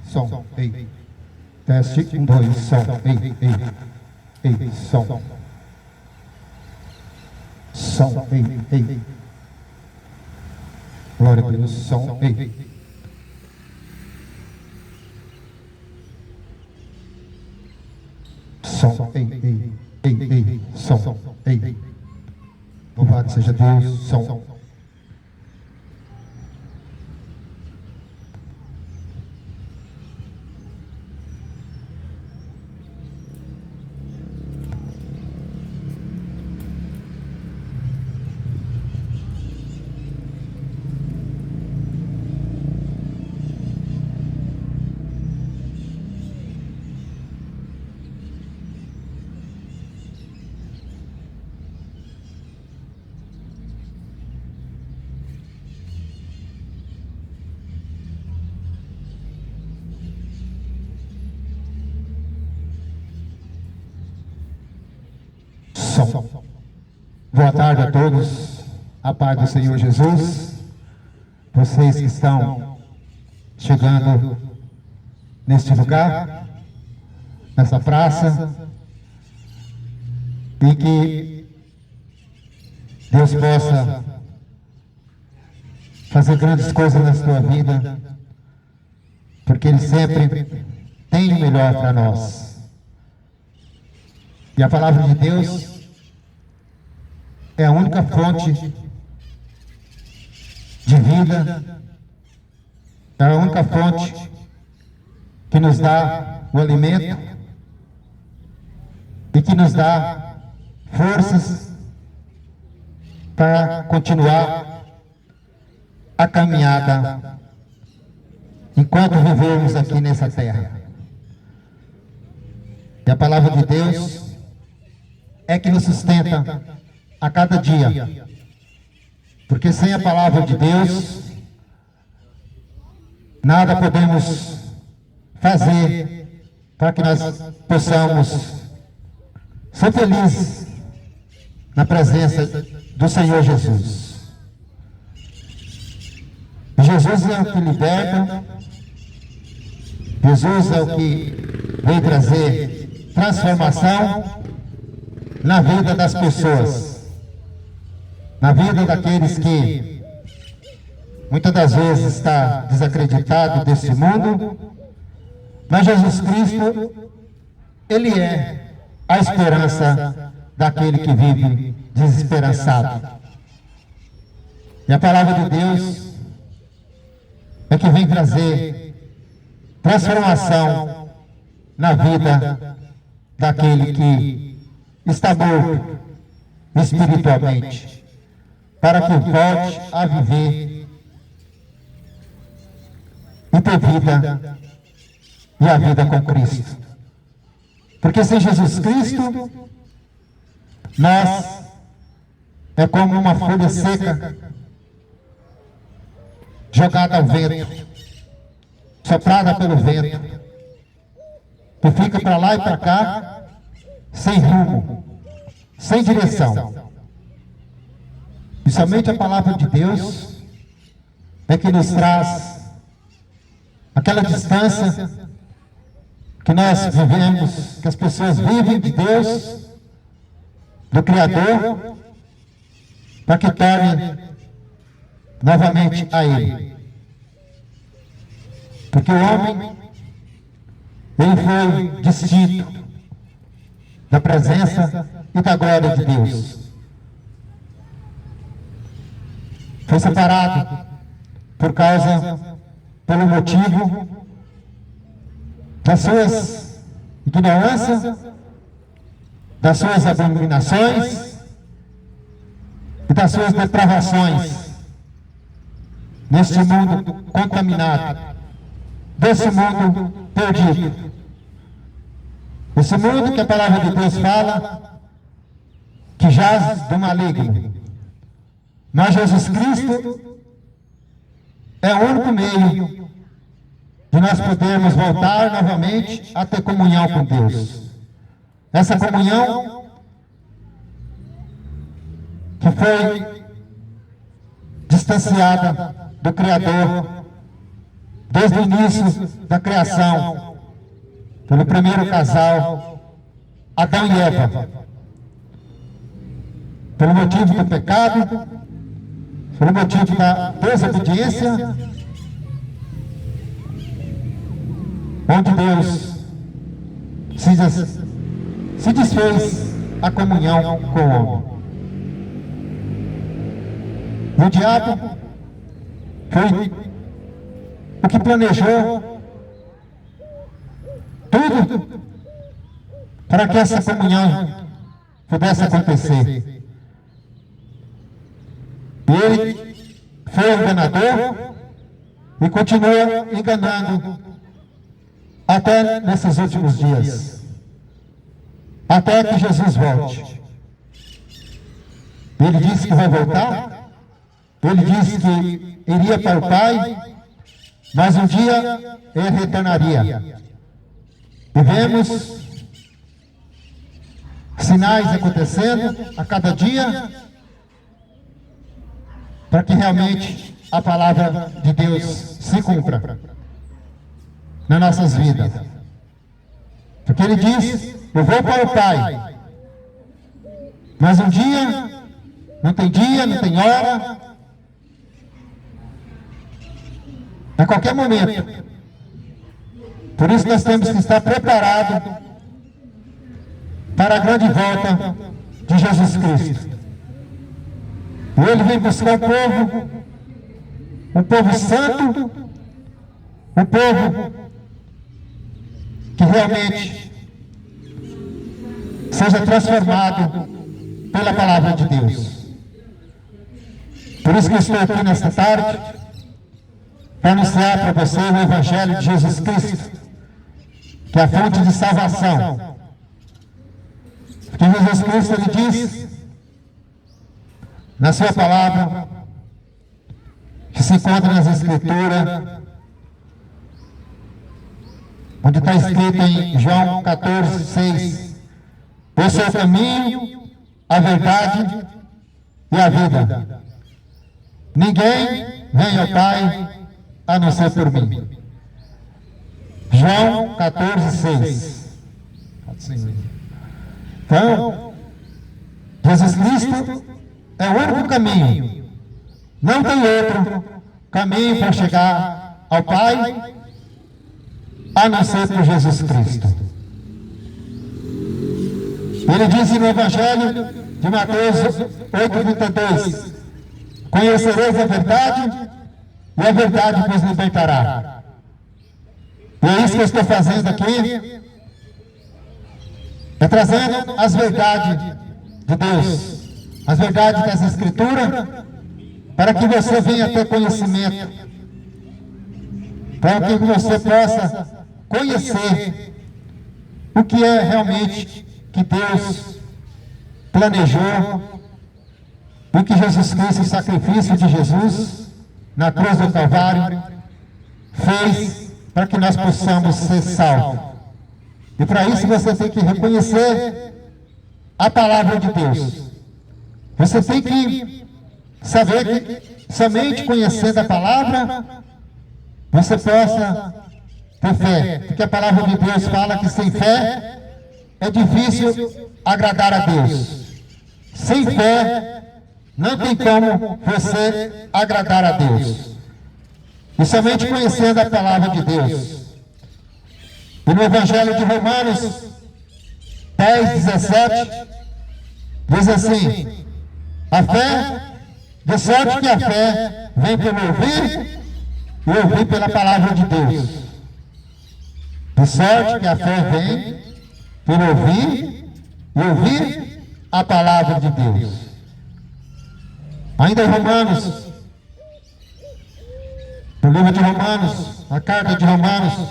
som, ei. Teste, 1, 2, som, ei, som. Som, ei. Glória a Deus, som, ei. Som, ei, som, ei. Louvado seja Deus, som. Boa tarde a todos, a paz do Senhor Jesus, vocês que estão chegando neste lugar, nessa praça, e que Deus possa fazer grandes coisas na sua vida, porque Ele sempre tem o melhor para nós. E a palavra de Deus é a única fonte de vida, é a única fonte que nos dá o alimento e que nos dá forças para continuar a caminhada enquanto vivemos aqui nessa terra. E a palavra de Deus é que nos sustenta a cada dia, porque sem a palavra de Deus nada podemos fazer para que nós possamos ser felizes na presença do Senhor Jesus. Jesus é o que liberta, Jesus é o que vem trazer transformação na vida das pessoas, na vida daqueles que muitas das vezes está desacreditado desse mundo, mas Jesus Cristo, Ele é a esperança daquele que vive desesperançado. E a palavra de Deus é que vem trazer transformação na vida daquele que está morto espiritualmente, para que volte a viver e ter vida, e a vida com Cristo. Porque sem Jesus Cristo, nós é como uma folha seca, jogada ao vento, soprada pelo vento, que fica para lá e para cá, sem rumo, sem direção. E somente a palavra de Deus é que nos traz aquela distância que nós vivemos, que as pessoas vivem de Deus, do Criador, para que tornem novamente a Ele. Porque o homem, ele foi distinto da presença e da glória de Deus. Foi separado pelo motivo das suas ignorâncias, das suas abominações e das suas depravações neste mundo contaminado, desse mundo perdido. Esse mundo que a palavra de Deus fala que jaz do maligno. Mas Jesus Cristo é o único meio de nós podermos voltar novamente a ter comunhão com Deus. Essa comunhão que foi distanciada do Criador, desde o início da criação, pelo primeiro casal, Adão e Eva, pelo motivo do pecado, pelo motivo da desobediência, onde Deus se desfez a comunhão com o homem. E o diabo foi o que planejou tudo para que essa comunhão pudesse acontecer. E ele foi enganador e continua enganando até nesses últimos dias, até que Jesus volte. Ele disse que vai voltar, ele disse que iria para o Pai, mas um dia ele retornaria. E vemos sinais acontecendo a cada dia, para que realmente a palavra de Deus se cumpra nas nossas vidas. Porque ele diz: eu vou para o Pai, mas um dia, não tem dia, não tem hora, a qualquer momento. Por isso nós temos que estar preparados para a grande volta de Jesus Cristo. E ele vem buscar um povo santo, um povo que realmente seja transformado pela palavra de Deus. Por isso que eu estou aqui nesta tarde, para anunciar para você o Evangelho de Jesus Cristo, que é a fonte de salvação. Porque Jesus Cristo, ele diz na sua palavra, que se encontra nas Escrituras, onde está escrito em João 14, 6, eu sou o caminho, a verdade e a vida. Ninguém vem ao Pai a não ser por mim. João 14, 6. Então, Jesus Cristo é o único caminho. Não tem outro caminho para chegar ao Pai a não ser por Jesus Cristo. Ele diz no Evangelho de Mateus 8:32: conhecereis a verdade e a verdade vos libertará. E é isso que eu estou fazendo aqui, é trazendo as verdades de Deus, as verdades das Escrituras, para que você venha ter conhecimento, para que você possa conhecer o que é realmente que Deus planejou, o que Jesus Cristo, o sacrifício de Jesus na cruz do Calvário, fez para que nós possamos ser salvos. E para isso você tem que reconhecer a palavra de Deus. Você tem que saber que somente conhecendo a palavra você possa ter fé. Porque a palavra de Deus fala que sem fé é difícil agradar a Deus. Sem fé não tem como você agradar a Deus. E somente conhecendo a palavra de Deus. E no Evangelho de Romanos 10, 17, diz assim: a fé, de sorte que a fé vem pelo ouvir e ouvir pela palavra de Deus. De sorte que a fé vem pelo ouvir e ouvir a palavra de Deus. Ainda em Romanos, no livro de Romanos, a carta de Romanos,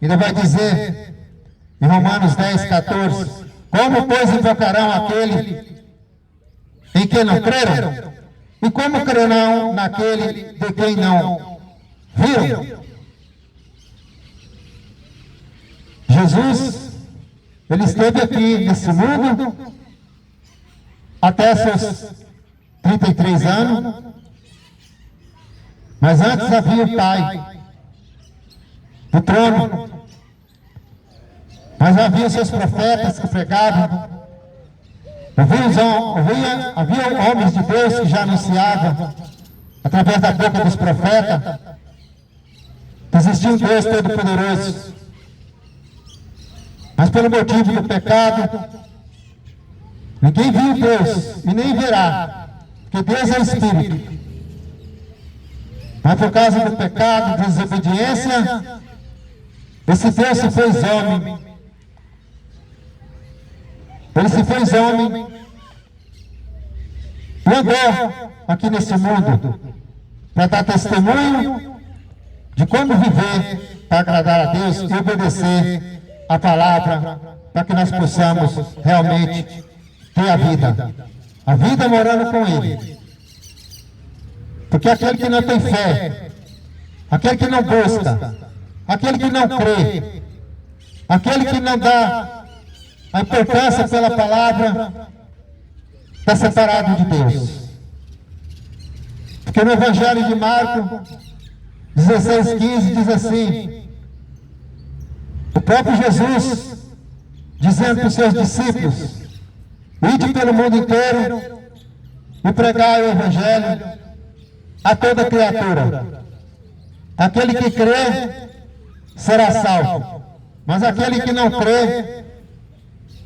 ainda vai dizer, em Romanos 10, 14, como, pois, invocarão aquele em quem não creram? E como crerão naquele de quem não viram? Jesus, ele esteve aqui nesse mundo até seus 33 anos, mas antes havia o Pai, do trono. Mas havia seus profetas que pregavam. Havia homens de Deus que já anunciavam, através da boca dos profetas, que existia um Deus Todo-Poderoso. Mas pelo motivo do pecado, ninguém viu Deus e nem verá, porque Deus é Espírito. Mas por causa do pecado, da desobediência, esse Deus se fez homem. Ele se fez homem e andou aqui nesse mundo para dar testemunho de como viver para agradar a Deus e obedecer a palavra, para que nós possamos realmente ter a vida morando com Ele. Porque aquele que não tem fé, aquele que não busca, aquele que não crê, aquele que não dá a importância pela palavra, está separado de Deus. Porque no Evangelho de Marcos 16:15 diz assim, o próprio Jesus dizendo para os seus discípulos, ide pelo mundo inteiro e pregai o Evangelho a toda criatura. Aquele que crê será salvo, mas aquele que não crê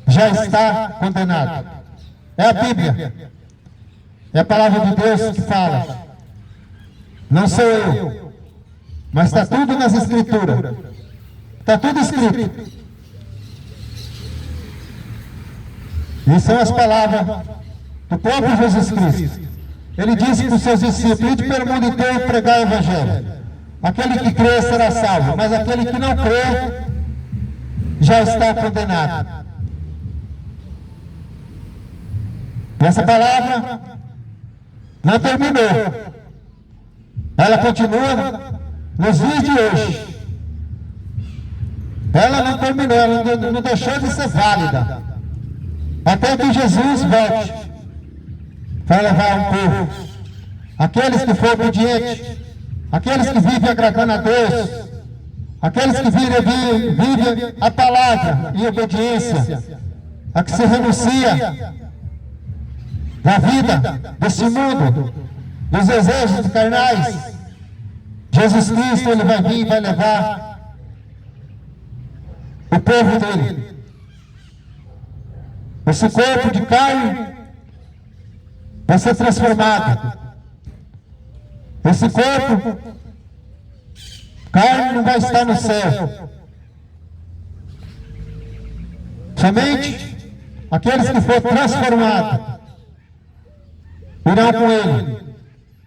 já está condenado. É a Bíblia, é a palavra de Deus que fala. Não sou eu, mas está tudo nas Escrituras. Está tudo escrito. E são as palavras do próprio Jesus Cristo. Ele disse para os seus discípulos, ide pelo mundo inteiro pregar o Evangelho. Aquele que crê será salvo, mas aquele que não crê já está condenado. E essa palavra não terminou. Ela continua nos dias de hoje. Ela não terminou, ela não deixou de ser válida. Até que Jesus volte para levar um povo. Aqueles que foram obedientes, aqueles que vivem agradando a Deus, aqueles que vivem a palavra em obediência, a que se renuncia da vida desse mundo, dos desejos carnais. Jesus Cristo, Ele vai vir e vai levar o povo dele. Esse corpo de carne vai ser transformado. Esse corpo, carne, não vai estar no céu. Somente aqueles que foram transformados irão com Ele.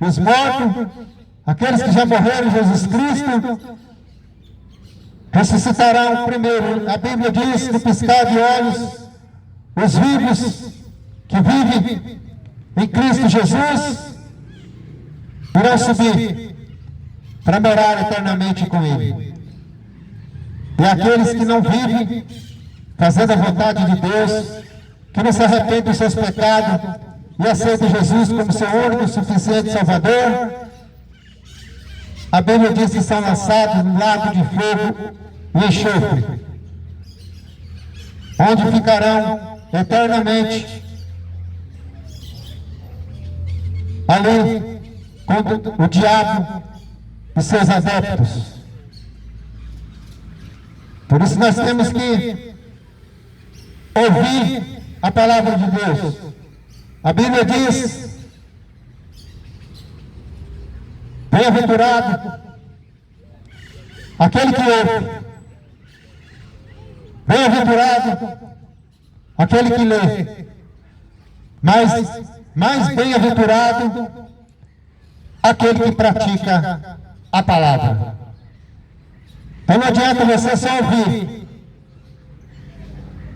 Os mortos, aqueles que já morreram em Jesus Cristo, ressuscitarão primeiro. A Bíblia diz, no piscar de olhos, os vivos que vivem em Cristo Jesus irão subir para morar eternamente com Ele. E aqueles que não vivem fazendo a vontade de Deus, que não se arrependem dos seus pecados e aceitam Jesus como seu único e suficiente Salvador, a Bíblia diz que são lançados no lago de fogo e enxofre, onde ficarão eternamente ali com o diabo e seus adeptos. Por isso nós temos que ouvir a palavra de Deus. A Bíblia diz, bem-aventurado aquele que ouve, bem-aventurado aquele que lê, mas mais bem-aventurado aquele que pratica a palavra. Então não adianta você só ouvir,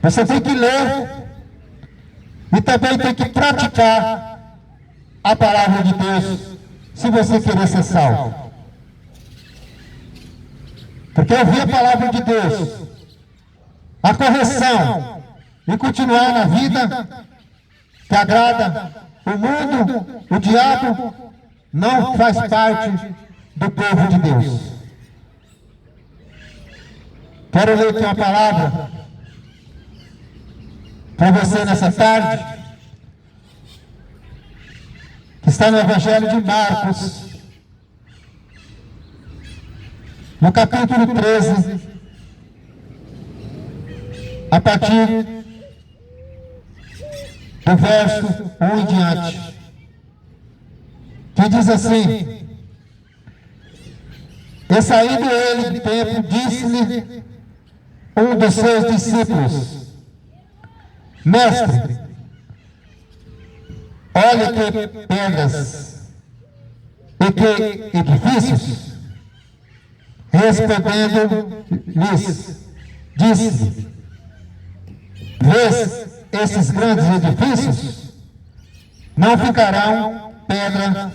você tem que ler e também tem que praticar a palavra de Deus, se você querer ser salvo. Porque ouvir a palavra de Deus, a correção e continuar na vida que agrada o mundo, o diabo, não faz parte do povo de Deus. Quero ler aqui uma palavra para você nessa tarde, que está no Evangelho de Marcos, no capítulo 13, a partir do verso 1 em diante, que diz assim: E saindo ele do templo, disse-lhe um dos seus discípulos: Mestre, olha que pedras e que edifícios. Respondendo-lhes, disse: Vês esses grandes edifícios? Não ficarão pedra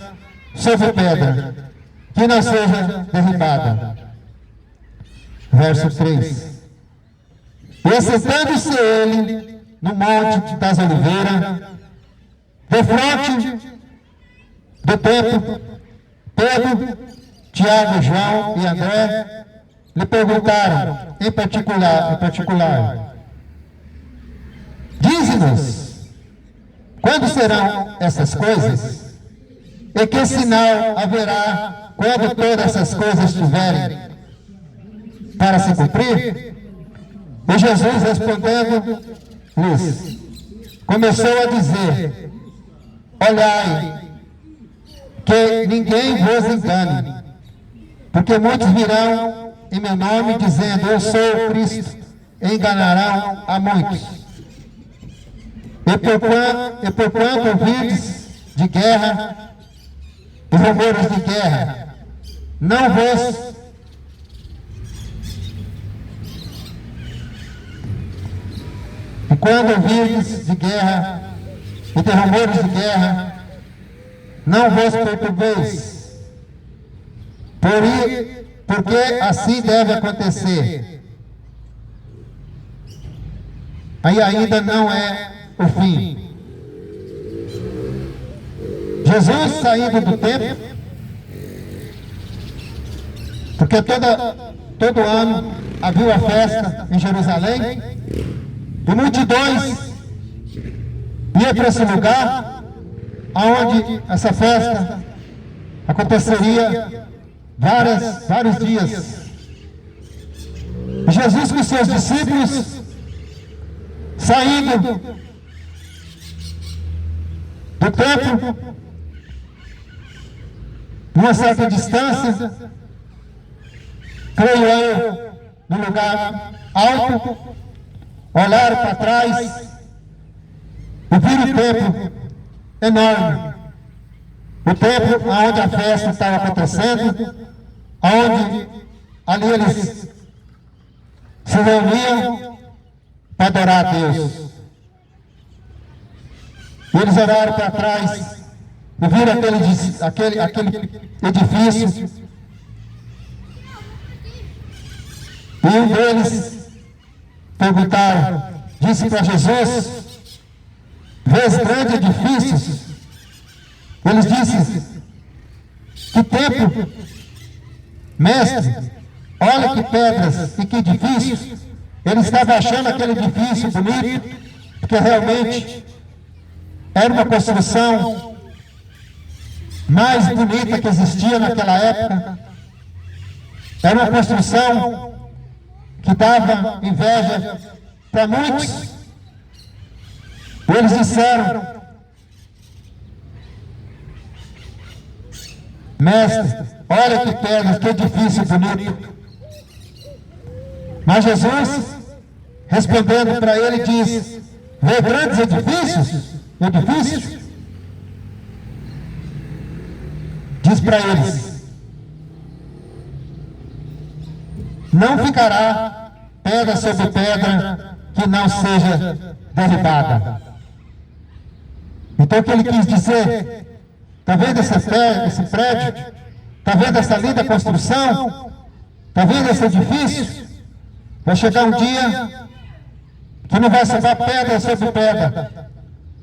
sobre pedra, que não seja derribada. Verso 3. E sentando-se ele no monte das oliveiras, defronte do templo, Pedro, Tiago, João e André lhe perguntaram em particular, dize-nos, quando serão essas coisas? E que sinal haverá quando todas essas coisas estiverem para se cumprir? E Jesus, respondendo-lhes, começou a dizer: Olhai, que ninguém vos engane, porque muitos virão em meu nome, dizendo: Eu sou o Cristo, e enganarão a muitos. E por quanto ouvides de guerra e rumores de guerra, não vos e quando ouvides de guerra e de rumores de guerra, não vos perturbeis, porque assim deve acontecer. Aí ainda não é o fim. Jesus saindo do templo, porque todo ano havia a festa em Jerusalém, e multidões iam para esse lugar, onde essa festa aconteceria vários dias. E Jesus com seus discípulos, saindo do templo, numa certa distância, creio eu, no lugar alto, olharam para trás e viram o templo enorme. O templo onde a festa estava acontecendo, onde ali eles se reuniam para adorar a Deus. E eles olharam para trás e viram aquele edifício. E um deles disse para Jesus: Vês grandes edifícios? Eles disseram: Que templo? Mestre, olha que pedras e que edifícios. Ele estava achando aquele edifício bonito, porque realmente era uma construção mais bonita que existia naquela época. Era uma construção que dava inveja para muitos. E eles disseram: Mestre, olha que pedras, que edifício bonito. Mas Jesus, respondendo para ele, diz: Vê grandes edifícios? Diz para eles: Não ficará pedra sobre pedra que não seja derribada. Então o que ele quis dizer? Está vendo esse prédio? Está vendo essa linda construção? Está vendo esse edifício? Vai chegar um dia que não vai sobrar pedra sobre pedra.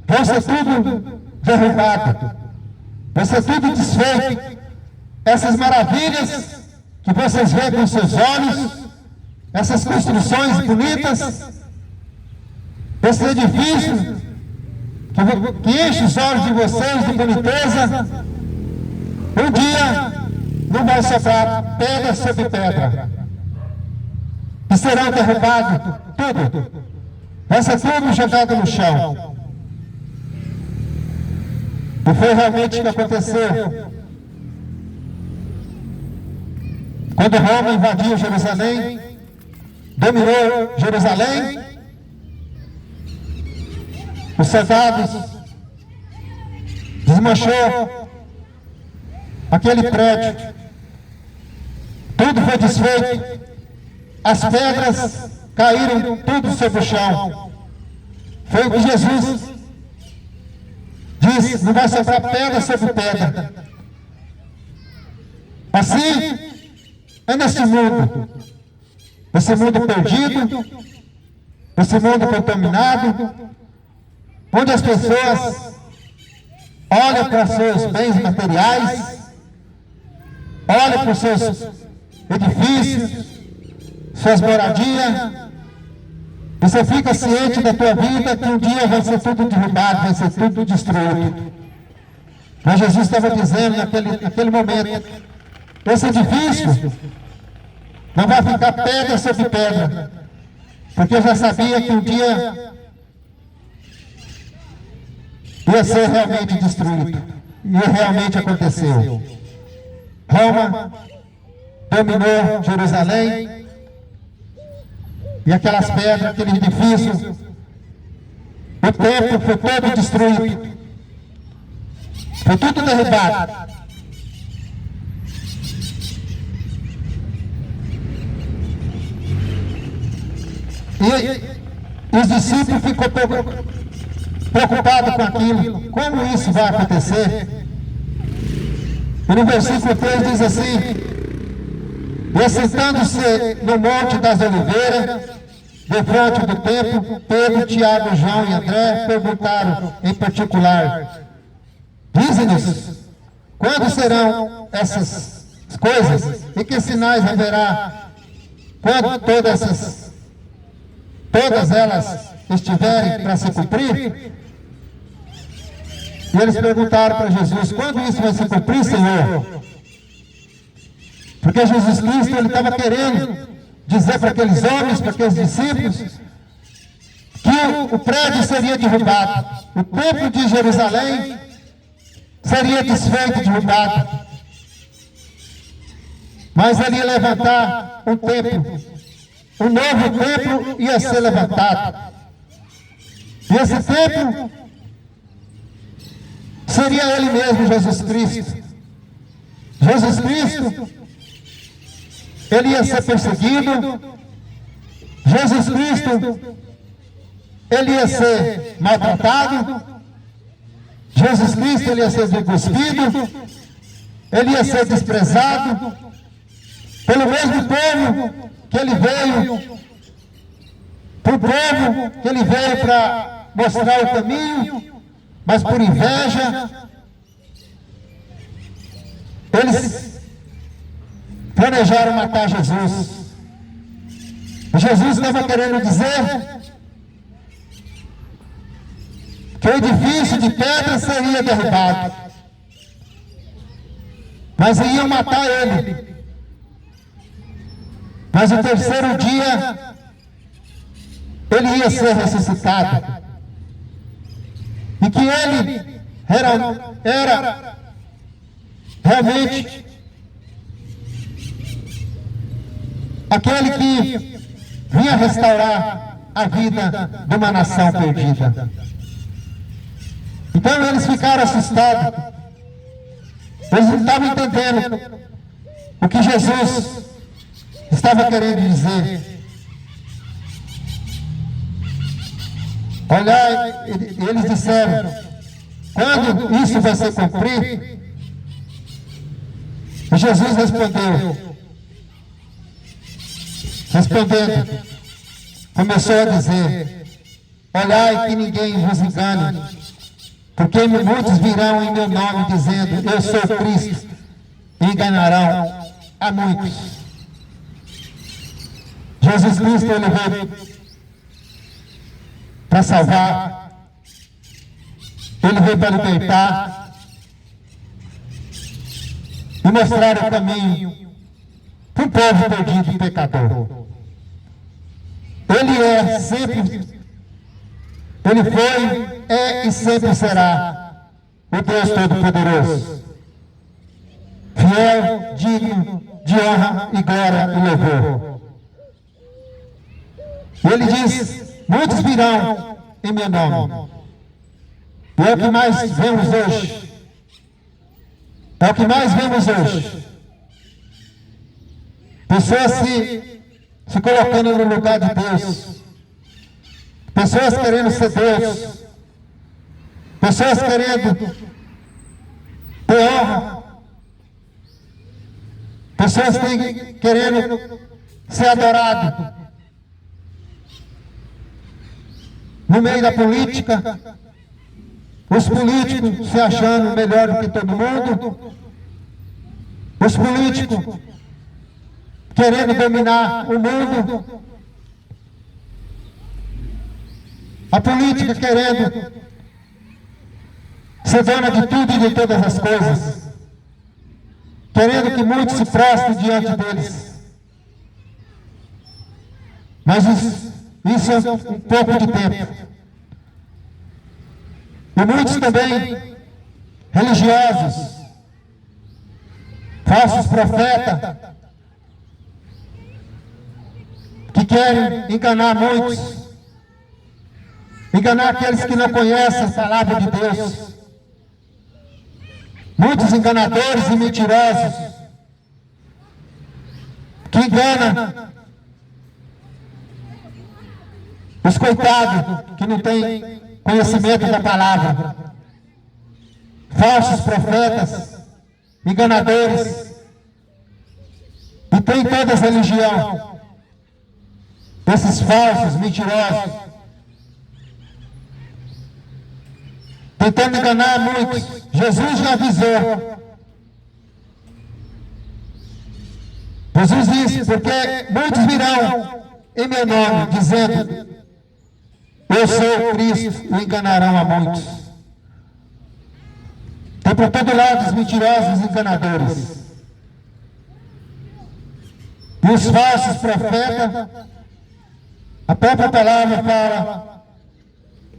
Vai ser tudo derrubado. Vai ser tudo desfeito. Essas maravilhas que vocês veem com seus olhos, essas construções bonitas, esse edifício que enche os olhos de vocês de boniteza, um dia não vai sobrar pedra sobre pedra, e serão derrubados tudo, vai ser tudo jogado no chão. E foi realmente o que aconteceu quando Roma invadiu Jerusalém, dominou Jerusalém. Os soldados desmanchou aquele prédio, tudo foi desfeito, as pedras caíram tudo sobre o chão. Foi o que Jesus disse: não vai sobrar pedra sobre pedra. Assim é nesse mundo, esse mundo perdido, esse mundo contaminado, onde as pessoas olham para seus bens materiais, olham para os seus edifícios, suas moradias. Você fica ciente da tua vida que um dia vai ser tudo derrubado, vai ser tudo destruído. Mas Jesus estava dizendo naquele momento: esse edifício não vai ficar pedra sobre pedra, porque eu já sabia que um dia ia ser realmente destruído. E realmente aconteceu. Roma dominou Jerusalém, e aquelas pedras, aquele edifício, o templo foi todo destruído, foi tudo derrubado. E os discípulos ficou preocupados com aquilo. Como isso vai acontecer? E no versículo 3 diz assim: e assentando-se no Monte das Oliveiras, defronte do templo, Pedro, Tiago, João e André perguntaram em particular: dize-nos, quando serão essas coisas? E que sinais haverá quando todas elas estiverem para se cumprir? E eles perguntaram para Jesus: quando isso vai se cumprir, Senhor? Porque Jesus Cristo, ele estava querendo dizer para aqueles homens, para aqueles discípulos, que o prédio seria derrubado, o templo de Jerusalém seria desfeito e derrubado, mas ele ia levantar um templo, um novo templo ia ser levantado. E esse templo seria ele mesmo, Jesus Cristo. Jesus Cristo, ele ia ser perseguido. Jesus Cristo, ele ia ser maltratado. Jesus Cristo, ele ia ser cuspido. Ele ia ser desprezado pelo mesmo povo que ele veio, para o povo que ele veio para mostrar o caminho, mas por inveja, eles planejaram matar Jesus. E Jesus estava querendo dizer que o edifício de pedra seria derrubado, mas iam matar ele. Mas no terceiro dia, ele ia ser ressuscitado. E que ele era realmente aquele que vinha restaurar a vida de uma nação perdida. Então eles ficaram assustados. Eles não estavam entendendo o que Jesus estava querendo dizer. Olhar, eles disseram: quando isso vai se cumprir? E Jesus respondendo, começou a dizer: olhai que ninguém vos engane, porque muitos virão em meu nome dizendo: eu sou Cristo, e enganarão a muitos. Jesus Cristo, ele veio para salvar, ele veio para libertar e mostrar o caminho para um povo perdido e pecador. Ele é sempre, ele foi, é e sempre será o Deus Todo-Poderoso, fiel, digno de honra e glória e louvor. Ele diz: muitos virão em meu nome. E é o que mais vemos hoje. É o que mais vemos hoje. Pessoas se colocando no lugar de Deus. Pessoas querendo ser Deus. Pessoas querendo ter honra. Pessoas querendo ser adoradas. No meio da política, os políticos se achando melhor do que todo mundo. Os políticos querendo dominar o mundo. A política querendo ser dona de tudo e de todas as coisas. Querendo que muitos se prostrem diante deles. Mas isso é um pouco de tempo. E muitos também religiosos, falsos profetas, que querem enganar muitos, enganar aqueles que não conhecem a palavra de Deus. Muitos enganadores e mentirosos que enganam os coitados que não têm conhecimento da palavra. Falsos profetas, enganadores, e tem toda a religião. Esses falsos, mentirosos, tentando enganar muitos. Jesus já avisou. Jesus disse: porque muitos virão em meu nome, dizendo: eu sou o Cristo, e enganarão a muitos. Tem por todo lado os mentirosos e enganadores. E os falsos profetas, a própria palavra fala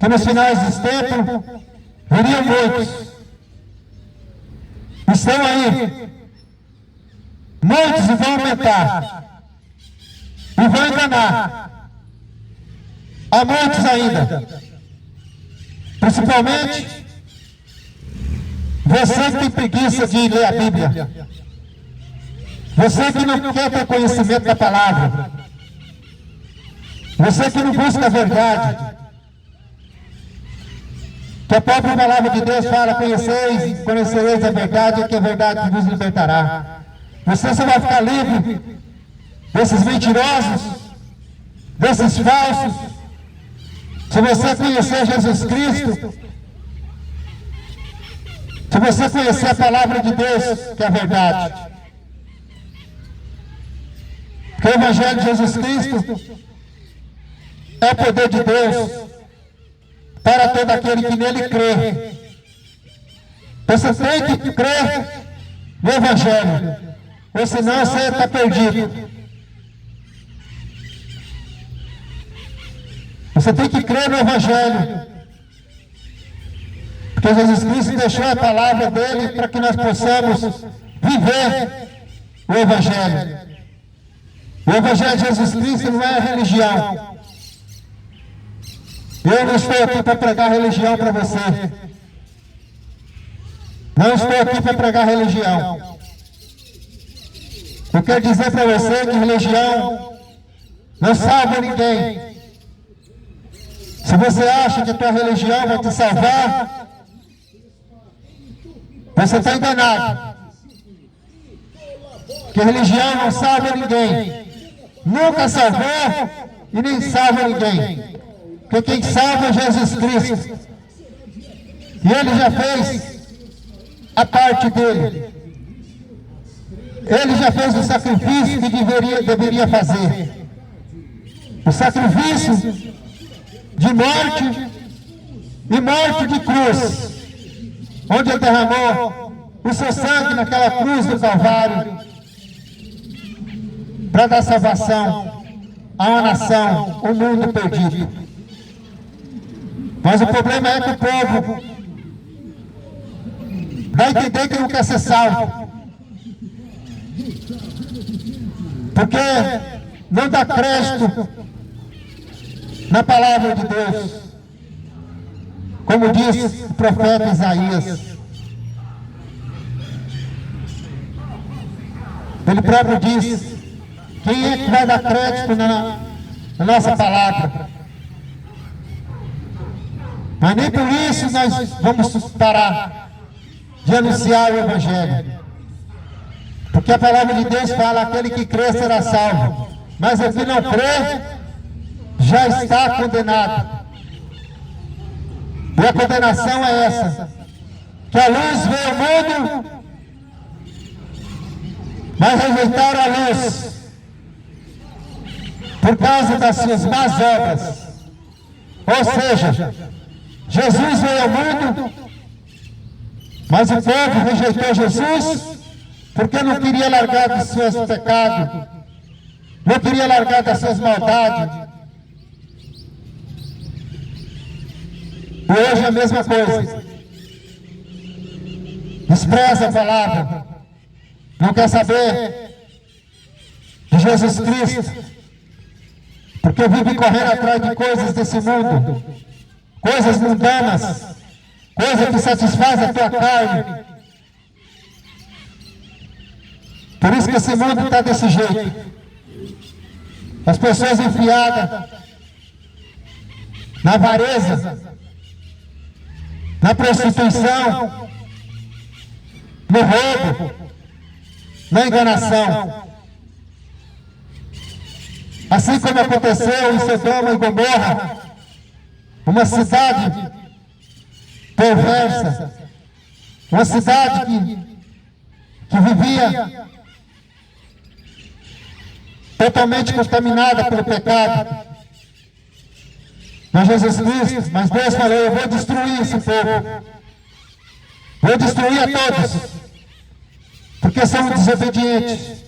que nos finais dos tempos viriam muitos. Estão aí. Muitos vão aumentar. E vão enganar. Há muitos ainda. Principalmente você que tem preguiça de ler a Bíblia. Você que não quer ter conhecimento da palavra. Você que não busca a verdade. Que a própria palavra de Deus fala: conhecereis a verdade, que a verdade vos libertará. Você só vai ficar livre desses mentirosos, desses falsos, se você conhecer Jesus Cristo, se você conhecer a palavra de Deus, que é a verdade. Porque o Evangelho de Jesus Cristo é o poder de Deus para todo aquele que nele crê. Você tem que crer no Evangelho, ou senão você está perdido. Você tem que crer no Evangelho, porque Jesus Cristo deixou a palavra dele para que nós possamos viver o Evangelho. O Evangelho de Jesus Cristo não é religião. Eu não estou aqui para pregar religião para você. Não estou aqui para pregar religião. Eu quero dizer para você que religião não salva ninguém. Se você acha que a tua religião vai te salvar, você está enganado. Porque religião não salva ninguém. Nunca salvou e nem salva ninguém. Porque quem salva é Jesus Cristo. E Ele já fez a parte dele. Ele já fez o sacrifício que deveria fazer. o sacrifício de morte e morte de cruz, onde ele derramou o seu sangue naquela cruz do Calvário, para dar salvação a uma nação, um mundo perdido. Mas o problema é que o povo vai entender que não quer ser salvo, porque não dá crédito na palavra de Deus, como diz o profeta Isaías. Ele próprio diz: quem é que vai dar crédito na nossa palavra? Mas nem por isso nós vamos parar de anunciar o Evangelho, porque a palavra de Deus fala: aquele que crê será salvo, mas o que não crê já está condenado. E a condenação é essa: que a luz veio ao mundo, mas rejeitaram a luz por causa das suas más obras. Ou seja, Jesus veio ao mundo, mas o povo rejeitou Jesus porque não queria largar dos seus pecados, não queria largar das suas maldades. E hoje é a mesma coisa. Despreza a palavra, não quer saber de Jesus Cristo, porque vive correndo atrás de coisas desse mundo, coisas mundanas, coisas que satisfazem a tua carne. Por isso que esse mundo está desse jeito. As pessoas enfiadas na avareza, na prostituição, no roubo, na enganação. Assim como aconteceu em Sodoma e Gomorra, uma cidade perversa, uma cidade que vivia totalmente contaminada pelo pecado. Mas Jesus Cristo, mas Deus falou: eu vou destruir esse povo, vou destruir a todos, porque são desobedientes,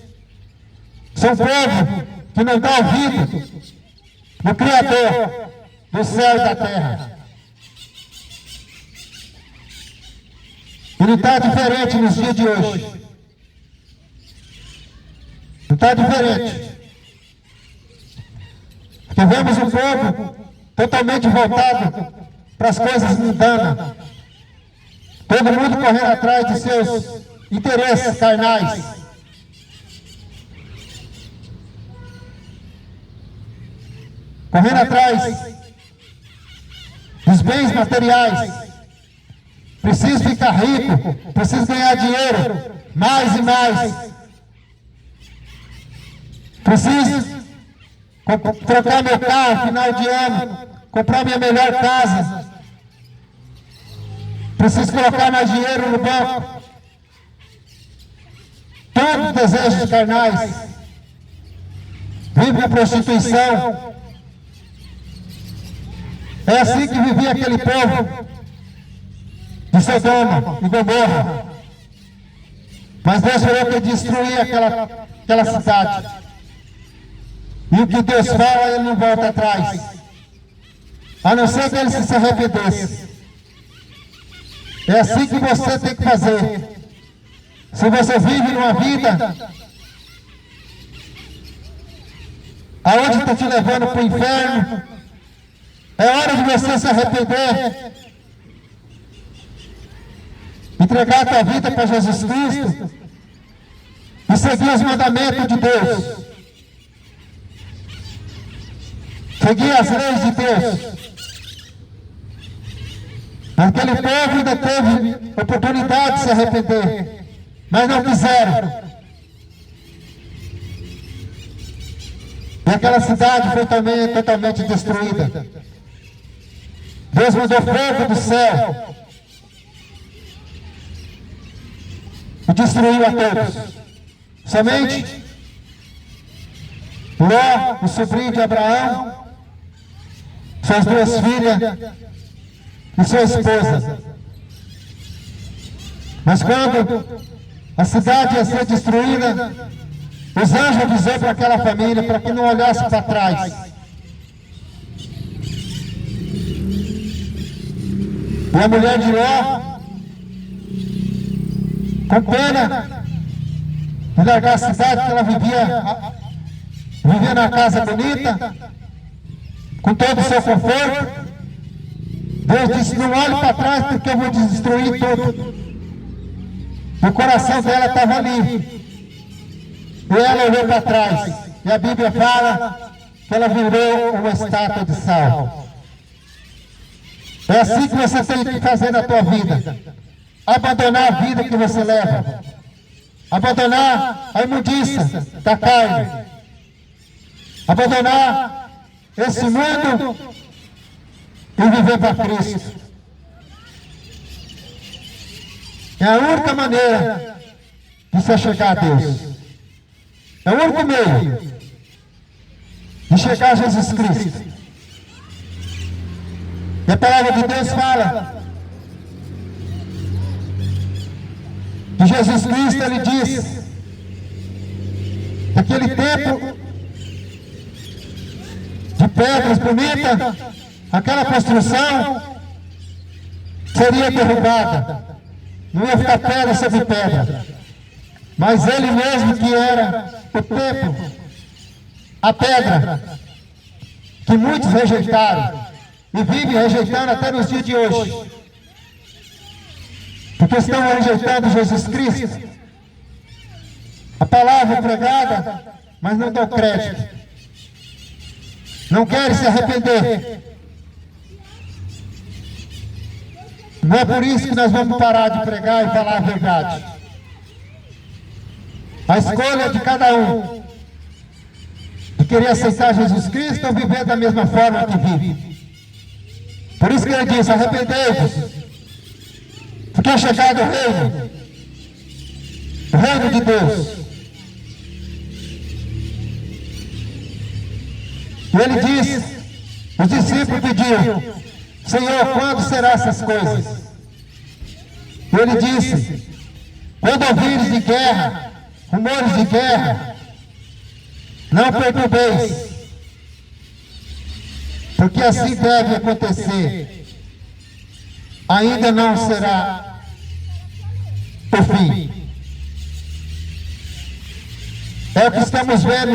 são povo que não dá ouvido no Criador do céu e da terra. E não está diferente nos dias de hoje. Não está diferente. Porque vemos um povo totalmente voltado para as coisas mundanas. Todo mundo correndo atrás de seus interesses carnais. Correndo atrás dos bens materiais. Preciso ficar rico, preciso ganhar dinheiro, mais e mais. Preciso trocar meu carro final de ano, comprar minha melhor casa. Preciso colocar mais dinheiro no banco. Todos os desejos carnais. Vive a prostituição. É assim que vivia aquele povo de Sodoma e Gomorra. Mas Deus falou que destruía aquela cidade. E o que Deus fala, ele não volta atrás, a não ser que ele se arrependesse. É assim que você tem que fazer. Se você vive numa vida aonde está te levando para o inferno, é hora de você se arrepender, entregar a tua vida para Jesus Cristo e seguir os mandamentos de Deus, seguir as leis de Deus. Aquele povo ainda teve oportunidade de se arrepender, mas não quiseram. E aquela cidade foi também totalmente destruída. Deus mandou fogo do céu e destruiu a todos. Somente Ló, o sobrinho de Abraão, suas duas filhas e sua esposa. Mas quando a cidade ia ser destruída, os anjos avisaram para aquela família para que não olhasse para trás. E a mulher de Ló, com pena de largar a cidade, que ela vivia na casa bonita, com todo o seu conforto, Deus disse: não olhe para trás porque eu vou destruir tudo. O coração dela estava ali. E ela olhou para trás. E a Bíblia fala que ela virou uma estátua de sal. É assim que você tem que fazer na tua vida. Abandonar a vida que você leva. Abandonar a imundícia da carne. Abandonar esse mundo e viver para Cristo. É a única maneira de você chegar a Deus. É o único meio de chegar a Jesus Cristo. E a palavra de Deus fala que Jesus Cristo, ele disse, naquele tempo de pedras bonitas, aquela construção seria derrubada. Não ia ficar pedra sobre pedra. Mas ele mesmo que era o templo, a pedra, que muitos rejeitaram, e vivem rejeitando até nos dias de hoje. Porque estão rejeitando Jesus Cristo. A palavra pregada, mas não dão crédito. Não querem se arrepender. Não é por isso que nós vamos parar de pregar e falar a verdade. A escolha é de cada um. De querer aceitar Jesus Cristo ou viver da mesma forma que vive. Por isso que ele diz: arrependei-vos, porque é chegado o reino de Deus. E ele disse, os discípulos pediram: Senhor, quando serão essas coisas? E ele disse: quando ouvires de guerra, rumores de guerra, não perturbeis, porque assim deve acontecer. Ainda não será o fim. É o que estamos vendo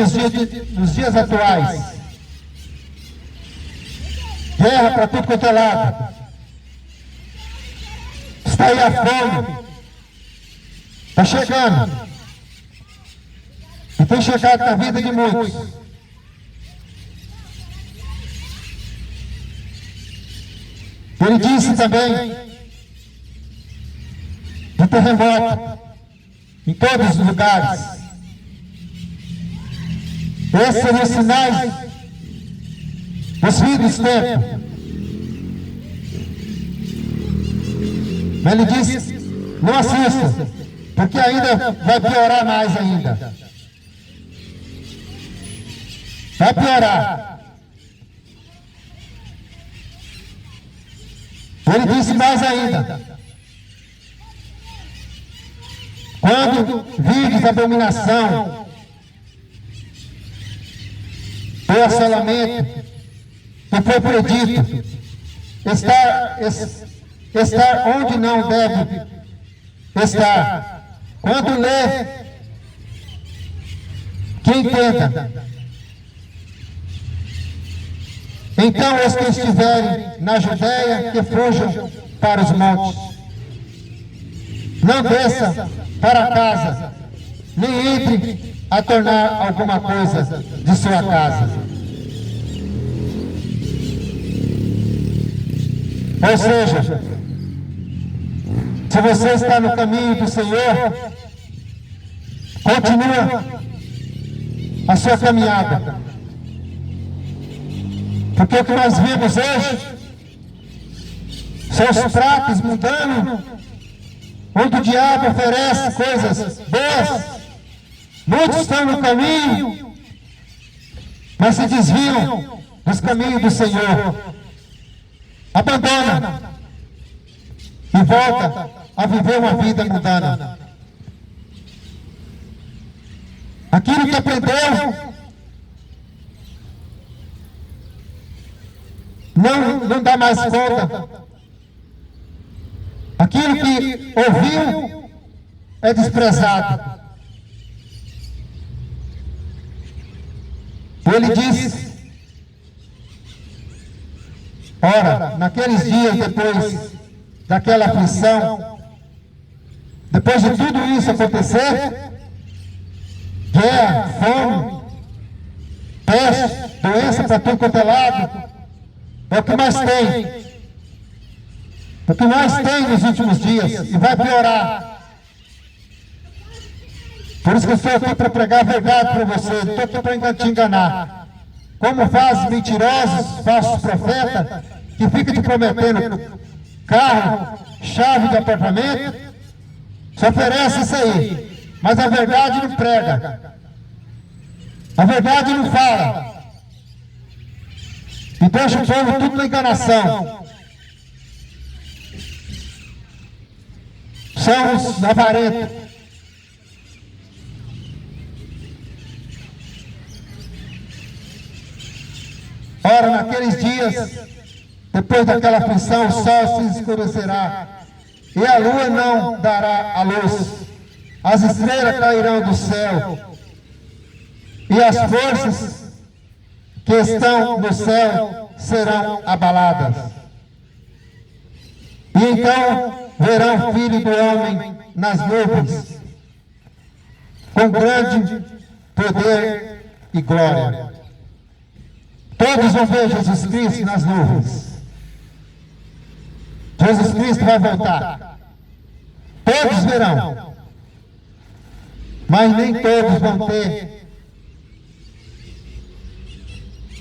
nos dias atuais. Guerra para tudo quanto é lado. Está aí a fome. Está chegando. E tem chegado na vida de muitos. Ele disse também de terremoto em todos os lugares. Esses são os sinais dos fins dos tempos. Mas ele disse: não assista, porque ainda vai piorar mais ainda. Vai piorar. Ele disse mais ainda: quando vides abominação, o assolamento, que foi predito, estar onde não deve estar. Quando lê, que entenda. Então os que estiverem na Judéia, que fujam para os montes. Não desça para casa, nem entre a tornar alguma coisa de sua casa. Ou seja, se você está no caminho do Senhor, continua a sua caminhada. Porque o que nós vemos hoje são os pratos mudando, onde o diabo oferece coisas boas. Muitos estão no caminho mas se desviam dos caminhos do Senhor, abandona e volta a viver uma vida mundana. Aquilo que aprendeu não dá mais conta. Aquilo que ouviu é desprezado. Ele diz: ora, naqueles dias depois daquela aflição, depois de tudo isso acontecer, guerra, fome, peste, doença para tudo quanto é lado, é o que mais tem. É o que mais tem nos últimos dias, e vai piorar. Por isso que eu estou aqui para pregar a verdade para você, não estou aqui para te enganar. Como fazem mentirosos, falsos profetas, que ficam te prometendo carro, chave de apartamento, só oferece isso aí, mas a verdade não prega, a verdade não fala, e deixa o povo tudo na enganação. São os avarentos. Ora, naqueles dias, depois daquela aflição, o sol se escurecerá, e a lua não dará a luz, as estrelas cairão do céu, e as forças que estão no céu serão abaladas. E então verão o Filho do Homem nas nuvens, com grande poder e glória. Todos vão ver Jesus Cristo nas nuvens. Jesus Cristo vai voltar. Todos verão. Mas nem todos vão ter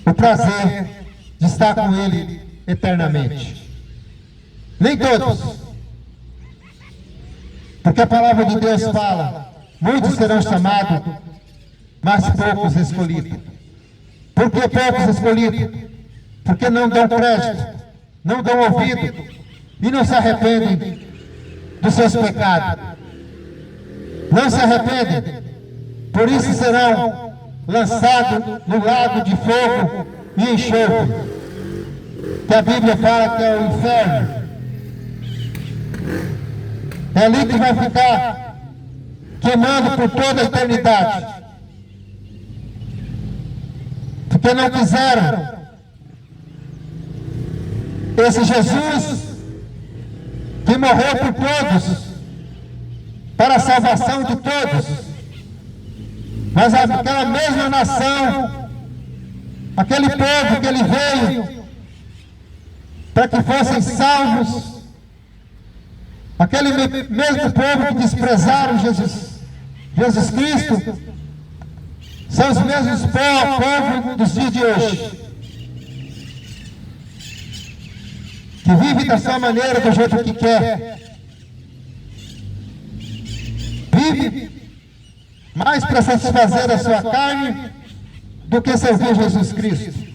o prazer de estar com Ele eternamente. Nem todos. Porque a palavra de Deus fala: muitos serão chamados, mas poucos escolhidos. Por que poucos escolhidos? Porque não dão crédito, não dão ouvido e não se arrependem dos seus pecados. Não se arrependem, por isso serão lançados no lago de fogo e enxofre, que a Bíblia fala que é o inferno. É ali que vai ficar queimando por toda a eternidade. Porque não quiseram esse Jesus que morreu por todos, para a salvação de todos. Mas aquela mesma nação, aquele povo que ele veio para que fossem salvos, aquele mesmo povo que desprezaram Jesus Cristo, são os mesmos povos dos dias de hoje, que vive da sua maneira, do jeito que quer. Vive mais para satisfazer a sua carne do que servir Jesus Cristo.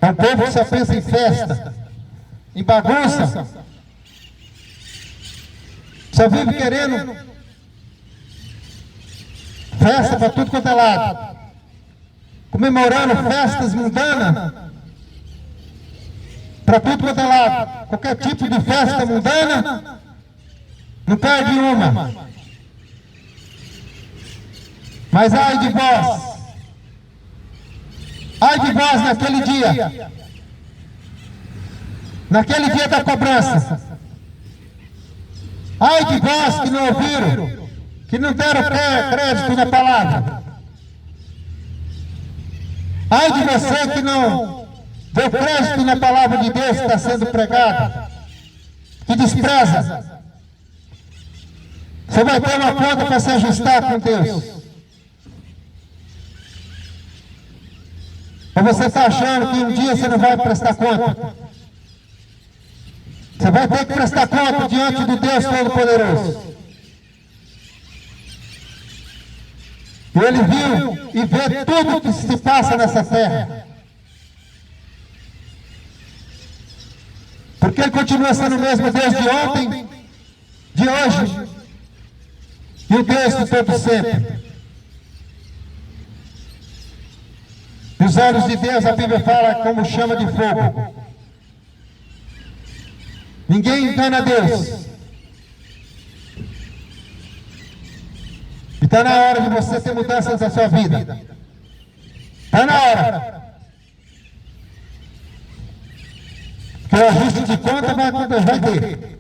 É um povo que só pensa em festa, em bagunça, só vive querendo festa para tudo quanto é lado, comemorando festas mundanas para tudo quanto é lado. Qualquer tipo de festa mundana, não perde uma. Mas ai de vós naquele dia da cobrança. Ai de vós que não ouviram, que não deram crédito na palavra. Ai de você que não deu crédito na palavra de Deus que está sendo pregada, que despreza. Você vai ter uma conta para se ajustar com Deus. Ou você está achando que um dia você não vai prestar conta? Você vai ter que prestar conta diante do Deus Todo-Poderoso. Ele viu e vê tudo que se passa nessa terra. Porque Ele continua sendo o mesmo Deus de ontem, de hoje, e o Deus de todo sempre. Os olhos de Deus, a Bíblia fala, como chama de fogo. Ninguém engana Deus. E está na hora de você ter mudanças na sua vida. Está na hora. Porque o ajuste de conta vai ter.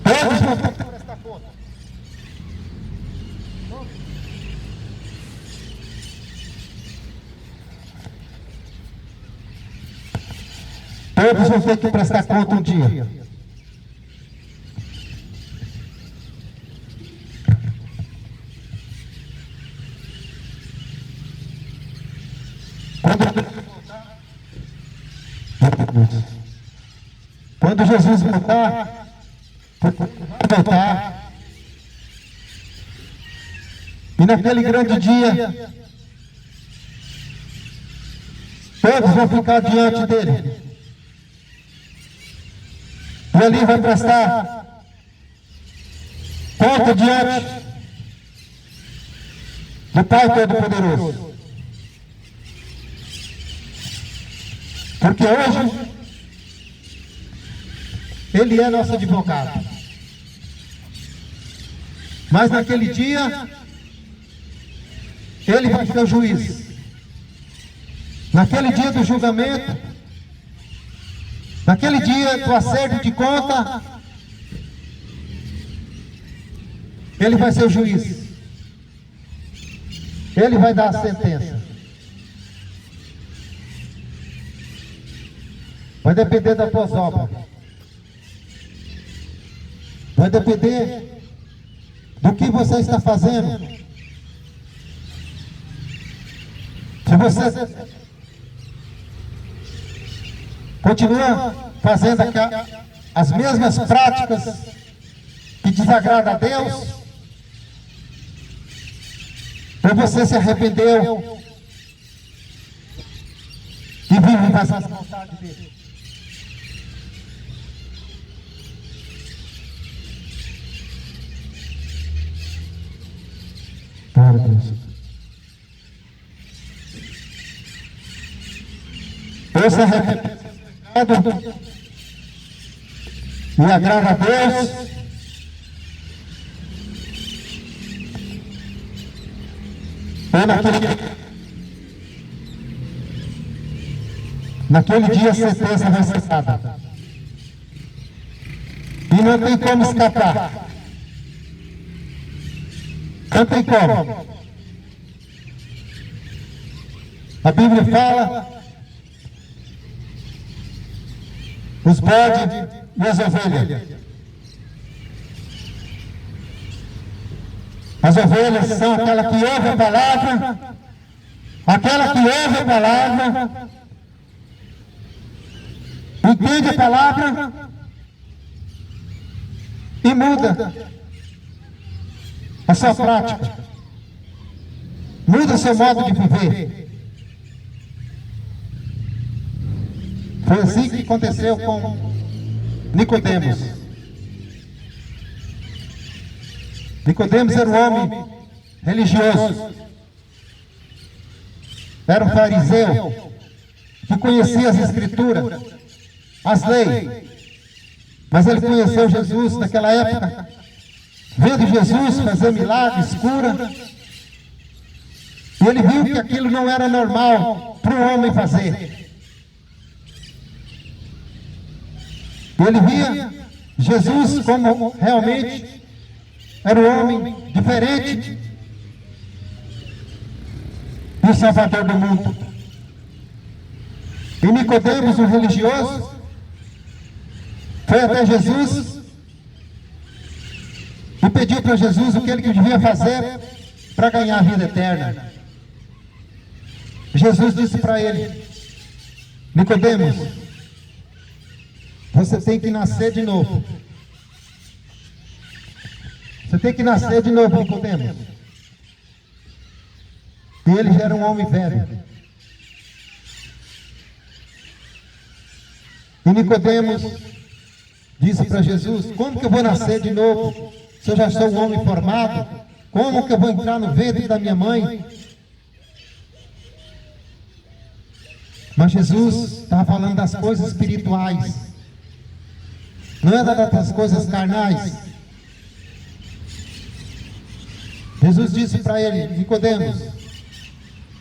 Todos vão ter que prestar conta. Todos vão ter que prestar conta um dia. Quando Jesus voltar, vai voltar. E naquele grande dia, todos vão ficar diante dele. E ali vai prestar conta diante do Pai Todo-Poderoso. Porque hoje Ele é nosso advogado. Mas naquele dia Ele vai ser o juiz. Naquele dia do julgamento, naquele dia do acerto de conta, Ele vai ser o juiz. Ele vai dar a sentença. Vai depender das tuas obras. Vai depender do que você está fazendo. Se você continua fazendo as mesmas práticas que desagradam a Deus, ou você se arrependeu e vive fazendo as vontades dele. Glória a Deus. Ou se arrepende e agrada a Deus, ou naquele dia a sentença vai ser dada. E não tem como escapar. Não tem como. A Bíblia fala: os bodes e as ovelhas. As ovelhas são aquela que ouve a palavra, entende a palavra e muda a sua prática, muda o seu modo de viver. Foi assim que aconteceu com Nicodemos. Nicodemos era um homem religioso, era um fariseu que conhecia as Escrituras, as leis, mas ele conheceu Jesus naquela época, vendo Jesus fazer milagres, cura, e ele viu que aquilo não era normal para um homem fazer. Ele via Jesus como realmente era um homem diferente e o Salvador do mundo. E Nicodemos, o religioso, foi até Jesus e pediu para Jesus o que ele devia fazer para ganhar a vida eterna. Jesus disse para ele: Nicodemos, você tem que nascer de novo. Você tem que nascer de novo, Nicodemos. E ele já era um homem velho. E Nicodemos disse para Jesus: como que eu vou nascer de novo? Se eu já sou um homem formado, como que eu vou entrar no ventre da minha mãe? Mas Jesus estava falando das coisas espirituais, não é das coisas carnais. Jesus disse para ele: Nicodemos,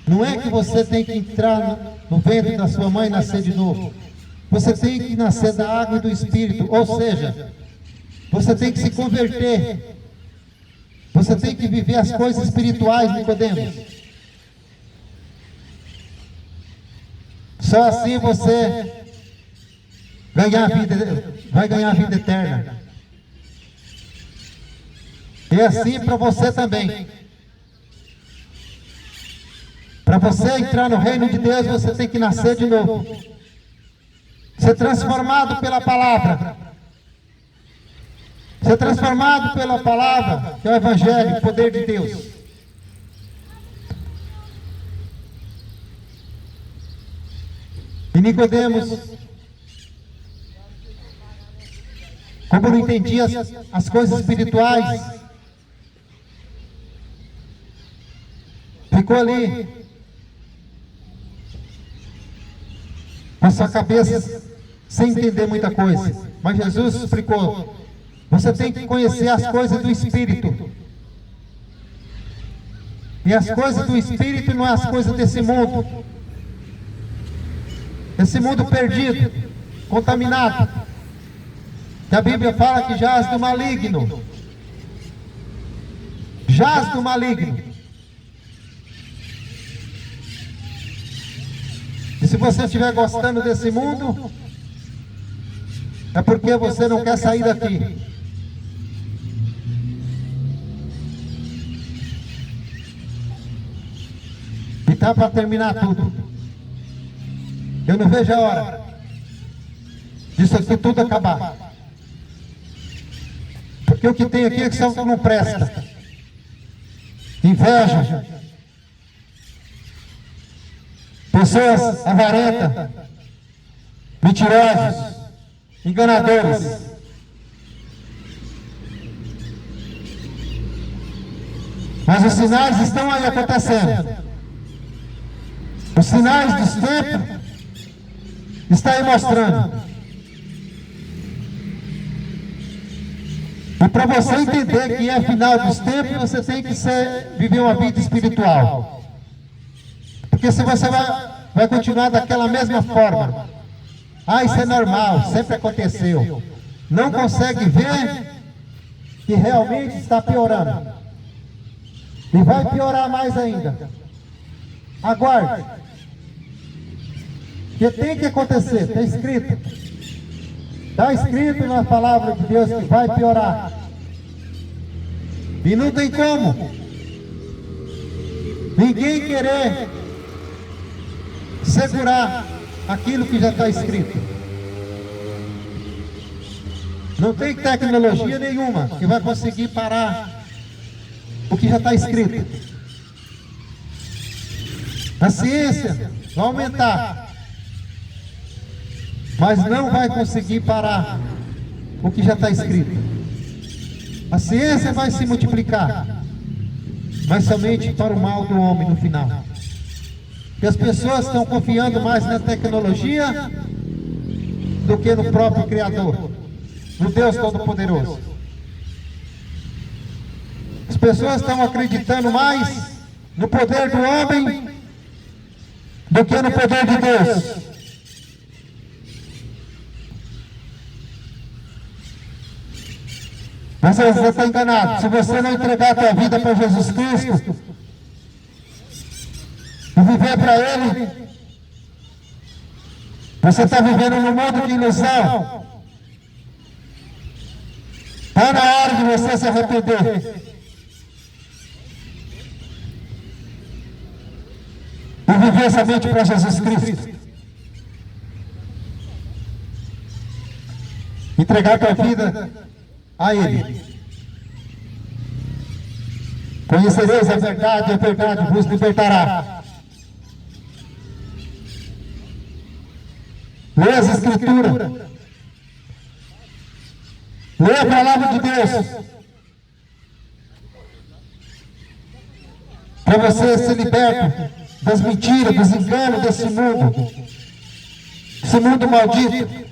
não é que você tem que entrar no ventre da sua mãe e nascer de novo. Você tem que nascer da água e do Espírito, ou seja, você tem que se converter. Você tem que viver as coisas espirituais, Nicodemos. Só assim você vai ganhar a vida eterna. E assim para você também. Para você entrar no reino de Deus, você tem que nascer de novo. Ser transformado pela palavra. Ser transformado pela palavra, que é o Evangelho, o poder de Deus. E Nicodemos, como não entendia as coisas espirituais, ficou ali com a sua cabeça sem entender muita coisa. Mas Jesus explicou: você tem que conhecer as coisas do Espírito. E as coisas do Espírito não é as coisas desse mundo. Esse mundo perdido, contaminado, que a Bíblia fala que jaz do maligno. Jaz do maligno. E se você estiver gostando desse mundo, é porque você não quer sair daqui. E tá para terminar tudo. Eu não vejo a hora disso aqui tudo acabar. Porque o que tem aqui é que só não presta. Inveja. Pessoas avarentas, mentirosos, enganadores. Mas os sinais estão aí acontecendo. Os sinais dos tempos estão aí mostrando. E para você entender que é final dos tempos, você tem que viver uma vida espiritual. Porque se você vai continuar daquela mesma forma, isso é normal, sempre aconteceu, não consegue ver que realmente está piorando. E vai piorar mais ainda. Aguarde. Porque tem que acontecer, está escrito. Está escrito na palavra de Deus que vai piorar. E não tem como ninguém querer segurar aquilo que já está escrito. Não tem tecnologia nenhuma que vai conseguir parar o que já está escrito. A ciência vai aumentar, mas não vai conseguir parar o que já está escrito. A ciência vai se multiplicar, mas somente para o mal do homem no final. E as pessoas estão confiando mais na tecnologia do que no próprio Criador, no Deus Todo-Poderoso. As pessoas estão acreditando mais no poder do homem do que no poder de Deus. Mas você está enganado. Se você não entregar a tua vida para Jesus Cristo e viver para Ele, você está vivendo num mundo de ilusão. Está na hora de você se arrepender e viver somente para Jesus Cristo. entregar tua vida a Ele. Conhecereis a verdade vos libertará. Lê as Escrituras. Lê a palavra de Deus. Para você ser liberto das mentiras, dos enganos desse mundo. Esse mundo maldito.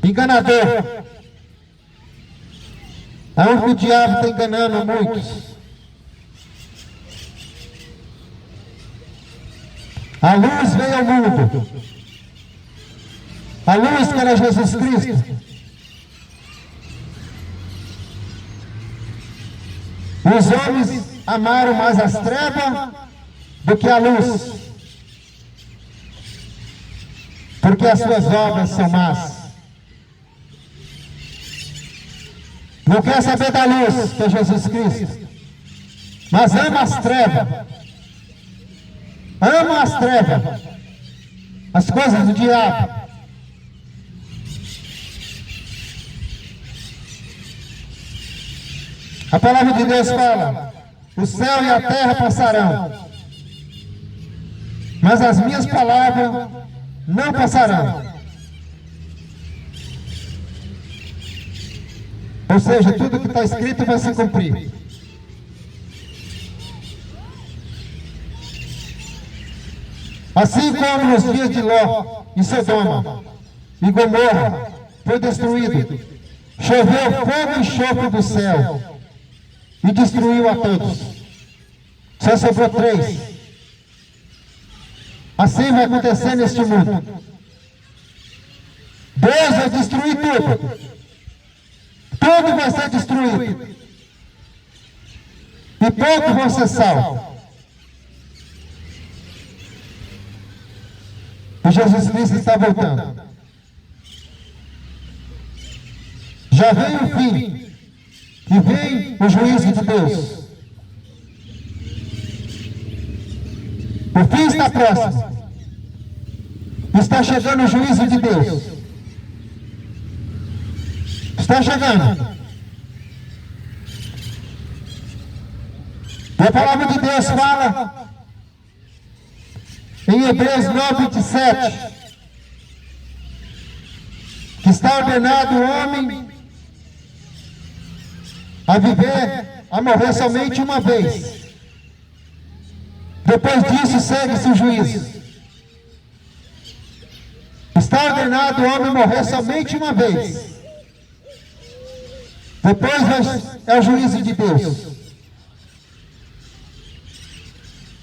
Enganador. Aonde o diabo está enganando muitos. A luz veio ao mundo. A luz que era Jesus Cristo. Os homens amaram mais as trevas do que a luz, porque as suas obras são más. Não quer saber da luz, que é Jesus Cristo, mas ama as trevas. Ama as trevas, as coisas do diabo. A palavra de Deus fala: o céu e a terra passarão, mas as minhas palavras não passarão. Ou seja, tudo que está escrito vai se cumprir. Assim como nos dias de Ló e Sodoma e Gomorra foi destruído, choveu fogo e enxofre do céu e destruiu a todos. Só sobrou 3. Assim vai acontecer neste mundo. Deus vai destruir tudo. Tudo vai ser destruído. E poucos vão ser salvos. E Jesus Cristo está voltando. Já vem o fim. E vem o juízo de Deus. O fim está próximo. Está chegando o juízo de Deus. Está chegando. E a palavra de Deus fala em Hebreus 9:27 que está ordenado o homem a viver, a morrer somente uma vez. Depois disso segue-se o juízo. Está ordenado o homem morrer somente uma vez. Depois é o juízo de Deus.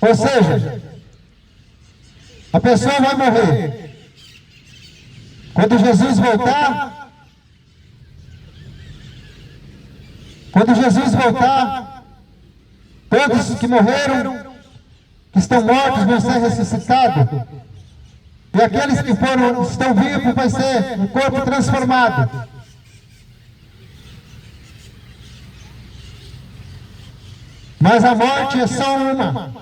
Ou seja, a pessoa vai morrer. Quando Jesus voltar, todos que morreram, que estão mortos, vão ser ressuscitados. E aqueles que estão vivos, vai ser um corpo transformado. Mas a morte é só uma.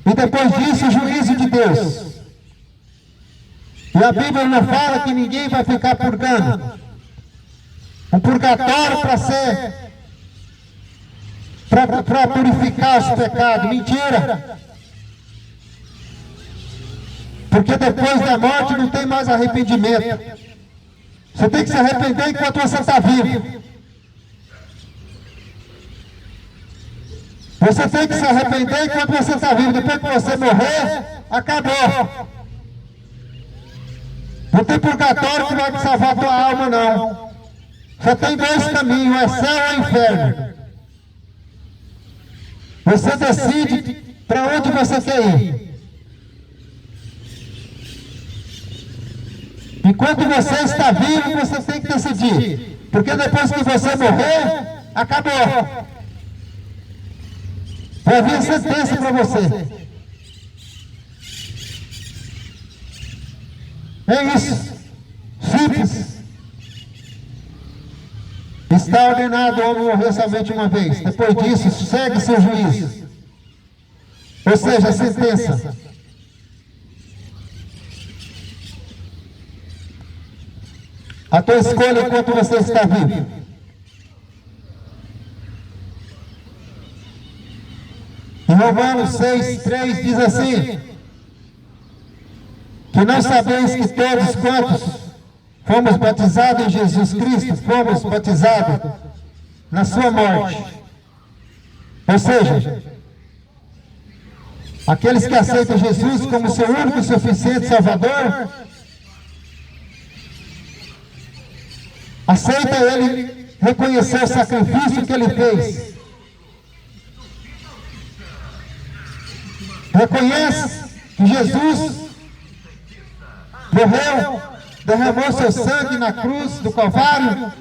E depois disso, o juízo de Deus. E a Bíblia não fala que ninguém vai ficar purgando. Um purgatório para purificar os pecados. Mentira! Porque depois da morte não tem mais arrependimento. Você tem que se arrepender enquanto você está vivo. Você tem que se arrepender enquanto você está vivo. Depois que você morrer, acabou. Não tem purgatório que vai te salvar a tua alma, não. Só tem 2 caminhos, é céu ou inferno. Você decide para onde você quer ir. Enquanto você está vivo, você tem que decidir. Porque depois que você morrer, acabou. Vai vir a sentença para você. É isso. Simples. Está ordenado o homem morrer somente uma vez. Depois disso, segue seu juízo. Ou seja, a sentença. a tua escolha enquanto você está vivo. Em Romanos 6:3 diz assim: que não sabeis que todos quantos fomos batizados em Jesus Cristo, fomos batizados na sua morte. Ou seja, aqueles que aceitam Jesus como seu único e suficiente Salvador, aceita Ele reconhecer o sacrifício que Ele fez. Reconhece que Jesus morreu, derramou seu sangue na cruz do Calvário,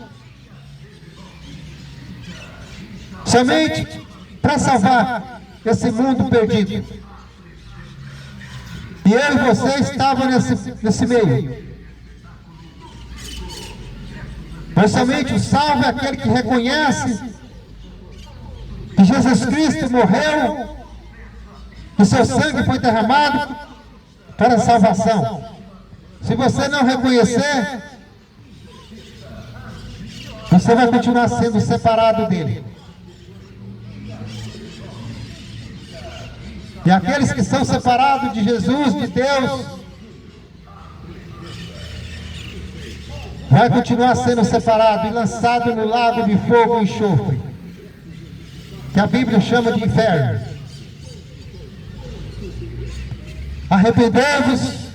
somente para salvar esse mundo perdido. E eu e você estavam nesse meio. Mas somente o salvo é aquele que reconhece que Jesus Cristo morreu, que seu sangue foi derramado para a salvação. Se você não reconhecer, você vai continuar sendo separado dele. E aqueles que são separados de Jesus, de Deus, vai continuar sendo separado e lançado no lago de fogo e enxofre, que a Bíblia chama de inferno. Arrependei-vos,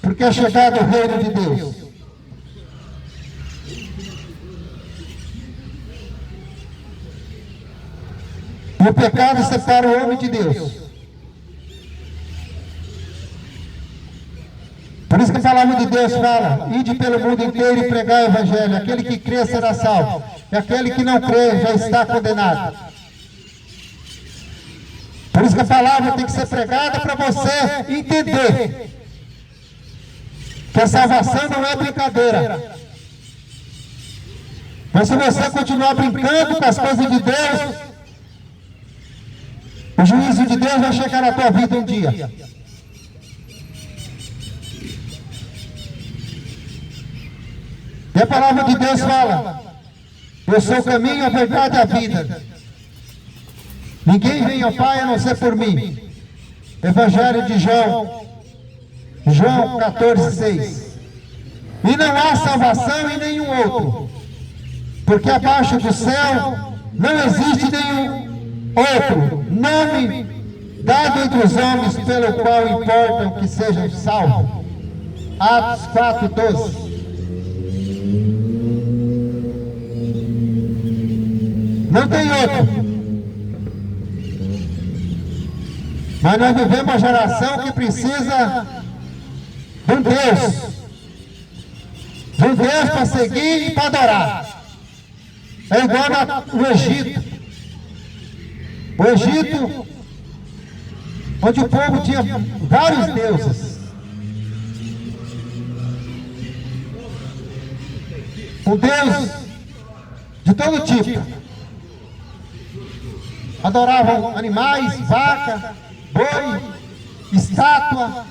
porque é chegado o reino de Deus. E o pecado separa o homem de Deus. Por isso que a palavra de Deus fala: ide pelo mundo inteiro e pregai o evangelho. Aquele que crê será salvo, e aquele que não crê já está condenado. Por isso que a palavra tem que ser pregada para você entender que a salvação não é brincadeira. Mas se você continuar brincando com as coisas de Deus, o juízo de Deus vai chegar na tua vida um dia. E a palavra de Deus fala: eu sou o caminho, a verdade e a vida. Ninguém vem ao Pai a não ser por mim. Evangelho de João 14:6. E não há salvação em nenhum outro, porque abaixo do céu não existe nenhum outro nome dado entre os homens pelo qual importam que sejam salvos. Atos 4:12. Não tem outro. Mas nós vivemos uma geração que precisa de um Deus para seguir e para adorar. É igual no Egito. O Egito, onde o povo tinha vários deuses. Um Deus de todo tipo. Adoravam animais, vaca, boi, estátua,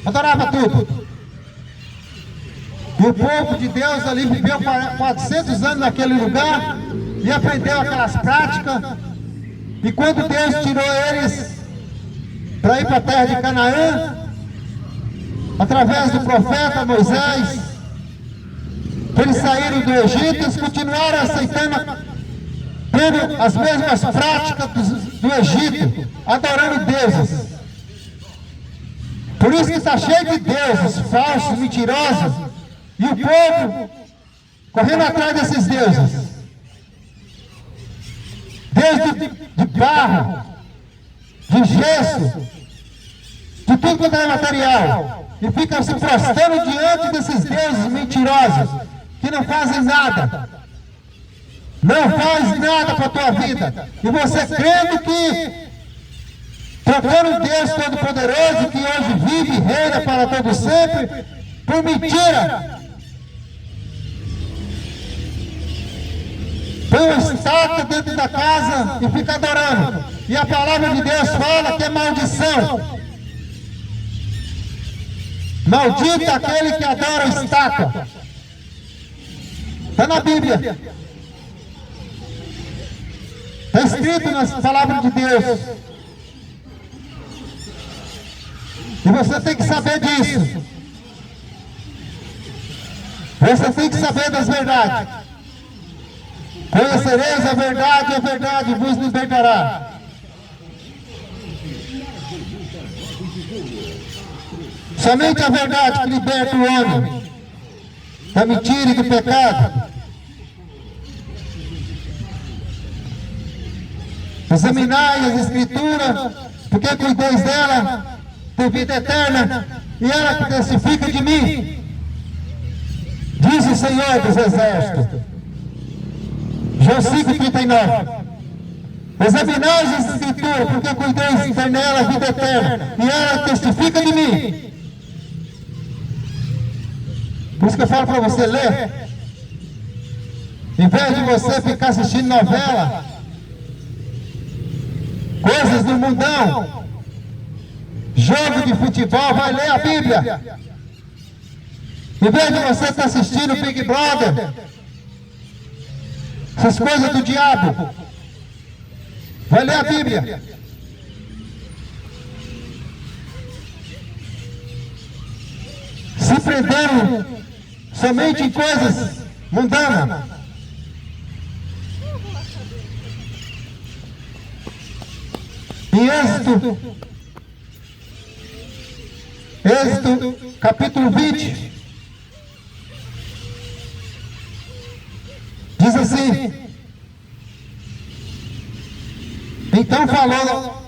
adorava tudo. E o povo de Deus ali viveu 400 anos naquele lugar e aprendeu aquelas práticas. E quando Deus tirou eles para ir para a terra de Canaã, através do profeta Moisés, eles saíram do Egito, eles continuaram aceitando, tendo as mesmas práticas do Egito, adorando deuses. Por isso que está cheio de deuses falsos, mentirosos, e o povo correndo atrás desses deuses. Deus de barro, de gesso, de tudo quanto é material, e ficam se prostrando diante desses deuses mentirosos, que não fazem nada. Não faz nada para a tua vida. E você crendo que, trocando Deus Todo-Poderoso, que hoje vive e reina para todo sempre, por mentira. Põe uma estátua dentro da casa e fica adorando. E a palavra de Deus fala que é maldição. Maldito aquele que adora a estátua. Está na Bíblia. Está escrito nas palavras de Deus. E você tem que saber disso. Você tem que saber das verdades. Conhecereis a verdade vos libertará. Somente a verdade que liberta o homem da mentira e do pecado. Examinai as Escrituras, porque cuideis dela, tem vida eterna, e ela que testifica de mim, diz o Senhor dos Exércitos. João 5,39. Examinai as Escrituras, porque cuideis nela a vida eterna, e ela que testifica de mim. Por isso que eu falo para você ler, em vez de você ficar assistindo novela, coisas do mundão, jogo de futebol, vai ler a Bíblia. Em vez de você estar assistindo Big Brother, essas coisas do diabo, vai ler a Bíblia. Se prenderam somente em coisas mundanas. Em Êxodo capítulo 20, diz assim: Então falou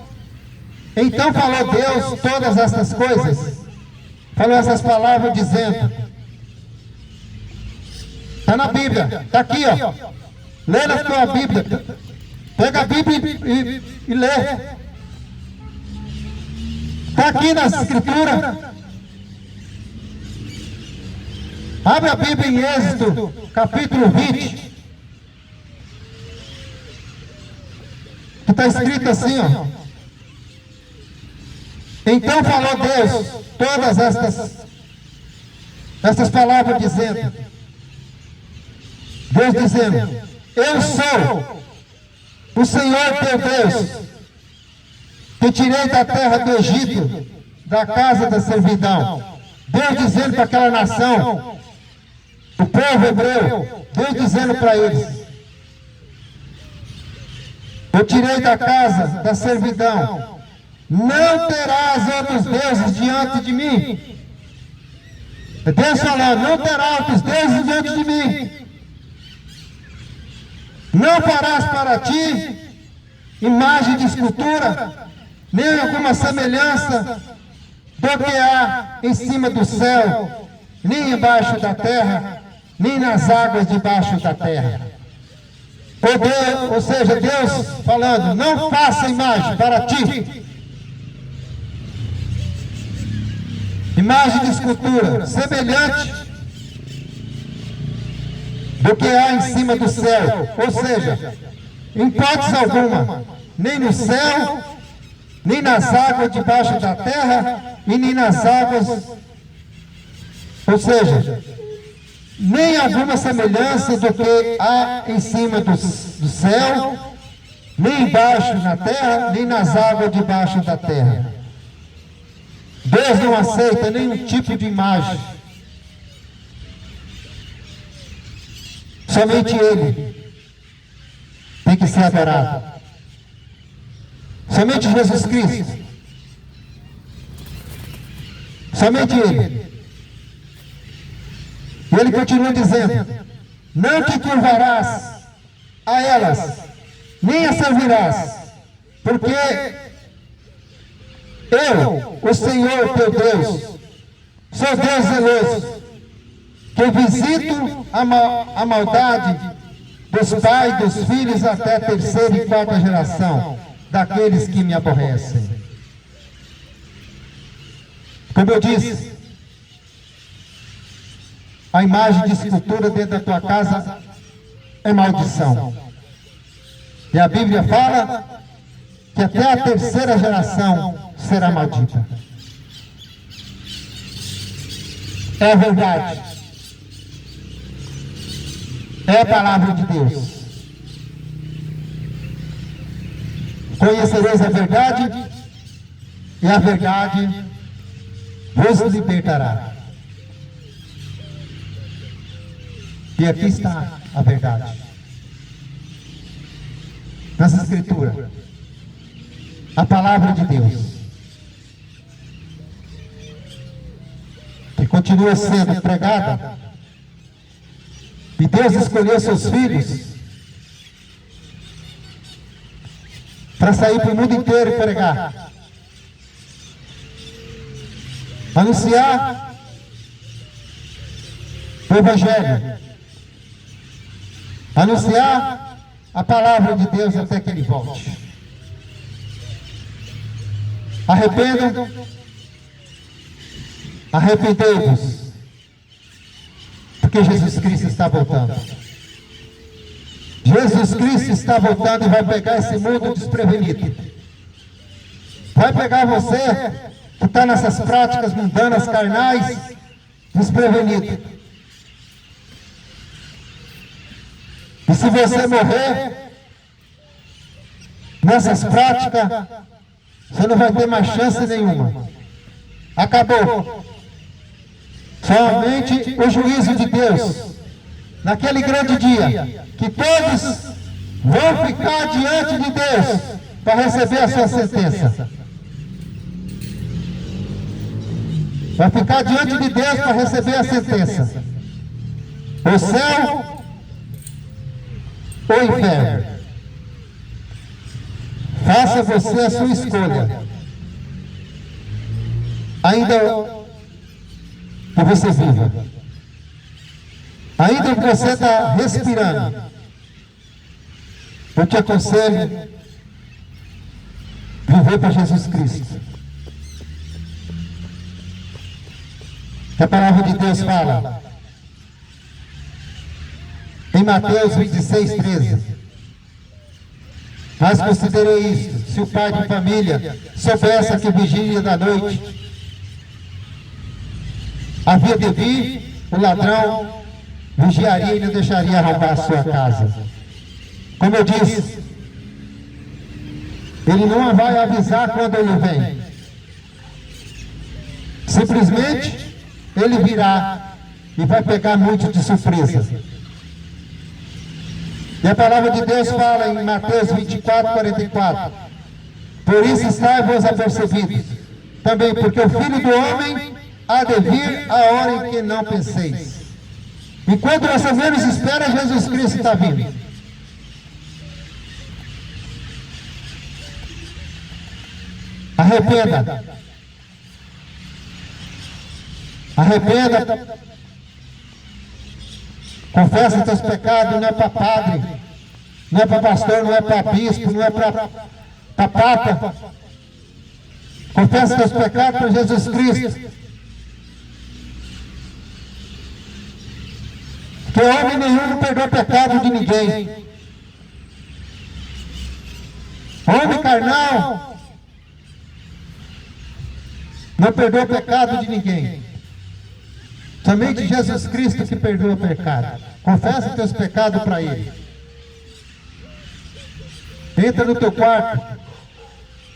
Deus todas essas coisas, falou essas palavras dizendo, está na Bíblia, está aqui, ó, lê na tua Bíblia, pega a Bíblia e lê. Está aqui nas Escrituras. Abre a Bíblia em Êxodo, capítulo 20. Que está escrito assim, ó. Então falou Deus todas estas palavras dizendo. Deus dizendo: Eu sou o Senhor teu Deus, que tirei da terra do Egito, da casa da servidão. Deus dizendo para aquela nação, o povo hebreu, Deus dizendo para eles: Eu tirei da casa da servidão, não terás outros deuses diante de mim. Deus falando: não terás outros deuses diante de mim. Não farás para ti imagem de escultura, nem alguma semelhança do que há em cima do céu, nem embaixo da terra, nem nas águas debaixo da terra. Ou seja, Deus falando: não faça imagem para ti, imagem de escultura, semelhante do que há em cima do céu. Ou seja, em hipótese alguma, nem no céu, nem nas águas debaixo da terra, e nem nas águas, ou seja, nem alguma semelhança do que há em cima do céu, nem embaixo na terra, nem nas águas debaixo da terra. Deus não aceita nenhum tipo de imagem. Somente Ele tem que ser adorado. Somente Jesus Cristo. Somente Ele. E Ele continua dizendo: não te curvarás a elas, nem a servirás, porque eu, o Senhor teu Deus, sou Deus zeloso, que visito a maldade dos pais e dos filhos até a terceira e quarta geração daqueles que me aborrecem. Como eu disse, a imagem de escultura dentro da tua casa é maldição. E a Bíblia fala que até a terceira geração será maldita. É verdade. é a palavra de Deus. Conhecereis a verdade, e a verdade vos libertará. E aqui está a verdade. Nessa Escritura, a palavra de Deus, que continua sendo pregada, e Deus escolheu seus filhos para sair para o mundo inteiro e pregar, anunciar o Evangelho, anunciar a palavra de Deus até que Ele volte. Arrependam, arrependei-vos, porque Jesus Cristo está voltando. Jesus Cristo está voltando e vai pegar esse mundo desprevenido. Vai pegar você que está nessas práticas mundanas, carnais, desprevenido. E se você morrer nessas práticas, você não vai ter mais chance nenhuma. Acabou. Somente o juízo de Deus, naquele grande dia, que todos vão ficar diante de Deus para receber a sua sentença. Vai ficar diante de Deus para receber a sentença. O céu ou o inferno. Faça você a sua escolha. Ainda que você viva, ainda que você está respirando, eu te aconselho viver para Jesus Cristo. Que a palavra de Deus fala em Mateus 26, 13. Mas considerei isto: se o pai de família soubesse que vigília da noite havia de vir, o ladrão vigiaria e não deixaria roubar a sua casa. Como eu disse, ele não vai avisar quando ele vem. Simplesmente ele virá e vai pegar muito de surpresa. E a palavra de Deus fala em Mateus 24, 44. Por isso estai-vos apercebidos, também porque o Filho do Homem há de vir a hora em que não penseis. E quando você menos espera, Jesus Cristo está vindo. Arrependa. Arrependa. Confessa teus pecados, não é para padre, não é para pastor, não é para bispo, não é para papa. Confessa teus pecados para Jesus Cristo. Porque homem nenhum não perdoa pecado de ninguém. Homem carnal não perdoa pecado de ninguém. Somente Jesus Cristo que perdoa o pecado. Confessa teus pecados para Ele. Entra no teu quarto.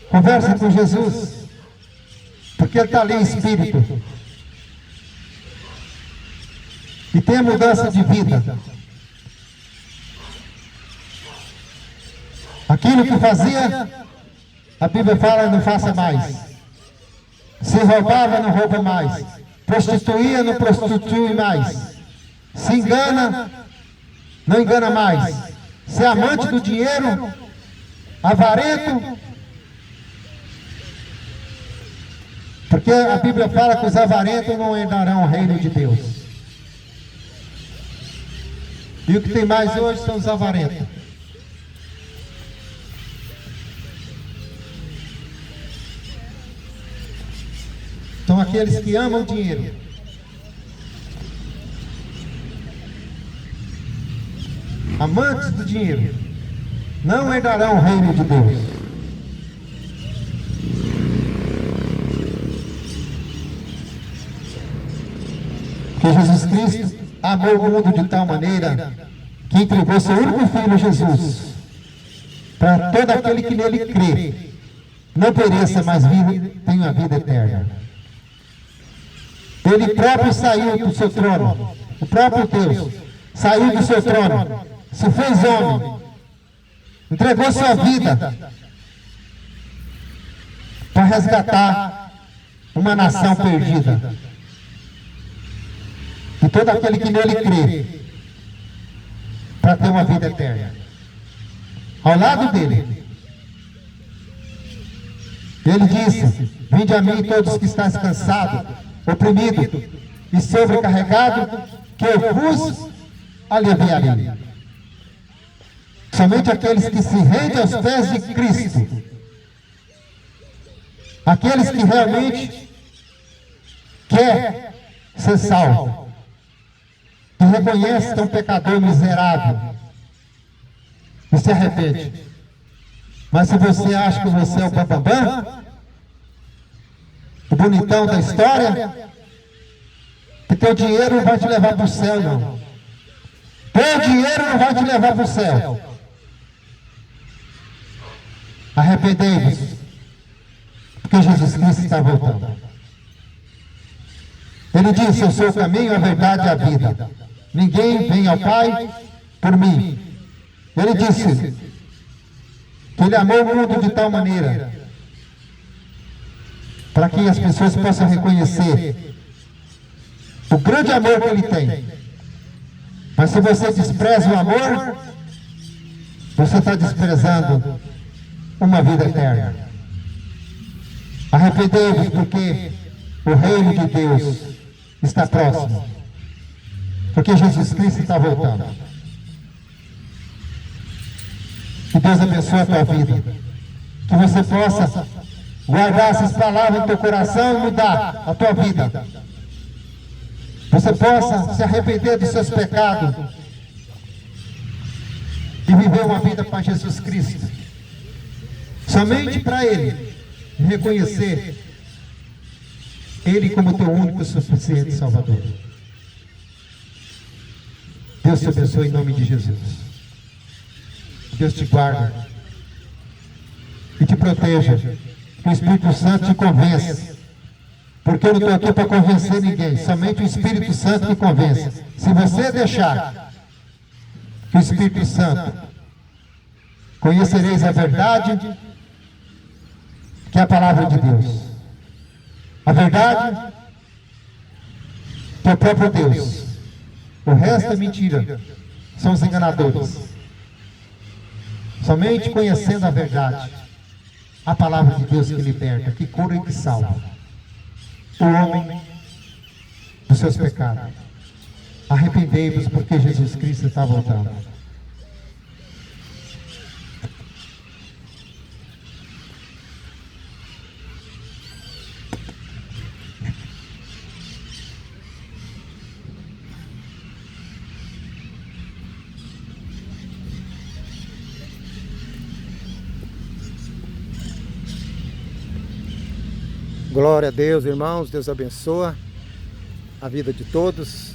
Conversa com Jesus. Porque Ele está ali em espírito. E tem a mudança de vida. Aquilo que fazia, a Bíblia fala, não faça mais. Se roubava, não rouba mais. Prostituía, não prostitui mais. Se engana, não engana mais. Se é amante do dinheiro, avarento. Porque a Bíblia fala que os avarentos não herdarão o reino de Deus. E o que tem mais hoje são os avarentos. São aqueles que amam o dinheiro. Amantes do dinheiro não herdarão o reino de Deus. Porque Jesus Cristo amou o mundo de tal maneira que entregou seu único filho, Jesus, para todo aquele que nele crê, não pereça, mas tenha a vida eterna. Ele próprio saiu do seu trono, o próprio Deus saiu do seu trono, se fez homem, entregou sua vida para resgatar uma nação perdida. E todo aquele que nele crê, para ter uma vida eterna. Ao lado dele, ele disse: vinde a mim todos que estáis cansados, oprimidos e sobrecarregados, que eu vos aliviarei. Somente aqueles que se rendem aos pés de Cristo, aqueles que realmente quer ser salvo, que reconhece que é um pecador miserável e se arrepende. Mas se você acha que você é o bambambam, o bonitão da história, que teu dinheiro não vai te levar para o céu, não. Teu dinheiro não vai te levar para o céu. Arrependei-vos, porque Jesus Cristo está voltando. Ele disse: eu sou o caminho, a verdade e a vida. Ninguém vem ao Pai por mim. Ele disse que ele amou o mundo de tal maneira para que as pessoas possam reconhecer o grande amor que ele tem. Mas se você despreza o amor, você está desprezando uma vida eterna. Arrependei-vos, porque o reino de Deus está próximo, porque Jesus Cristo está voltando. Que Deus abençoe a tua vida, que você possa guardar essas palavras no teu coração e mudar a tua vida. Você possa se arrepender dos seus pecados e viver uma vida para Jesus Cristo, somente para Ele, e reconhecer Ele como teu único e suficiente Salvador. Deus te abençoe em nome de Jesus. Deus te guarda e te proteja. Que o Espírito Santo te convença. Porque eu não estou aqui para convencer ninguém. Somente o Espírito Santo que convence. Se você deixar que o Espírito Santo, conhecereis a verdade, que é a palavra de Deus. A verdade que é o próprio Deus. O resto é mentira. São os enganadores. Somente conhecendo a verdade, a palavra de Deus que liberta, que cura e que salva o homem dos seus pecados. Arrependei-vos, porque Jesus Cristo está voltando. Glória a Deus, irmãos. Deus abençoa a vida de todos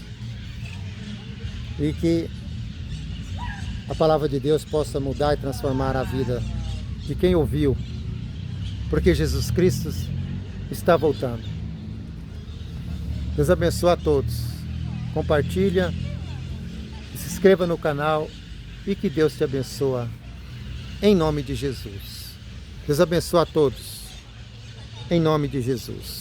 e que a palavra de Deus possa mudar e transformar a vida de quem ouviu, porque Jesus Cristo está voltando. Deus abençoe a todos. Compartilha, se inscreva no canal e que Deus te abençoe em nome de Jesus. Deus abençoe a todos. Em nome de Jesus.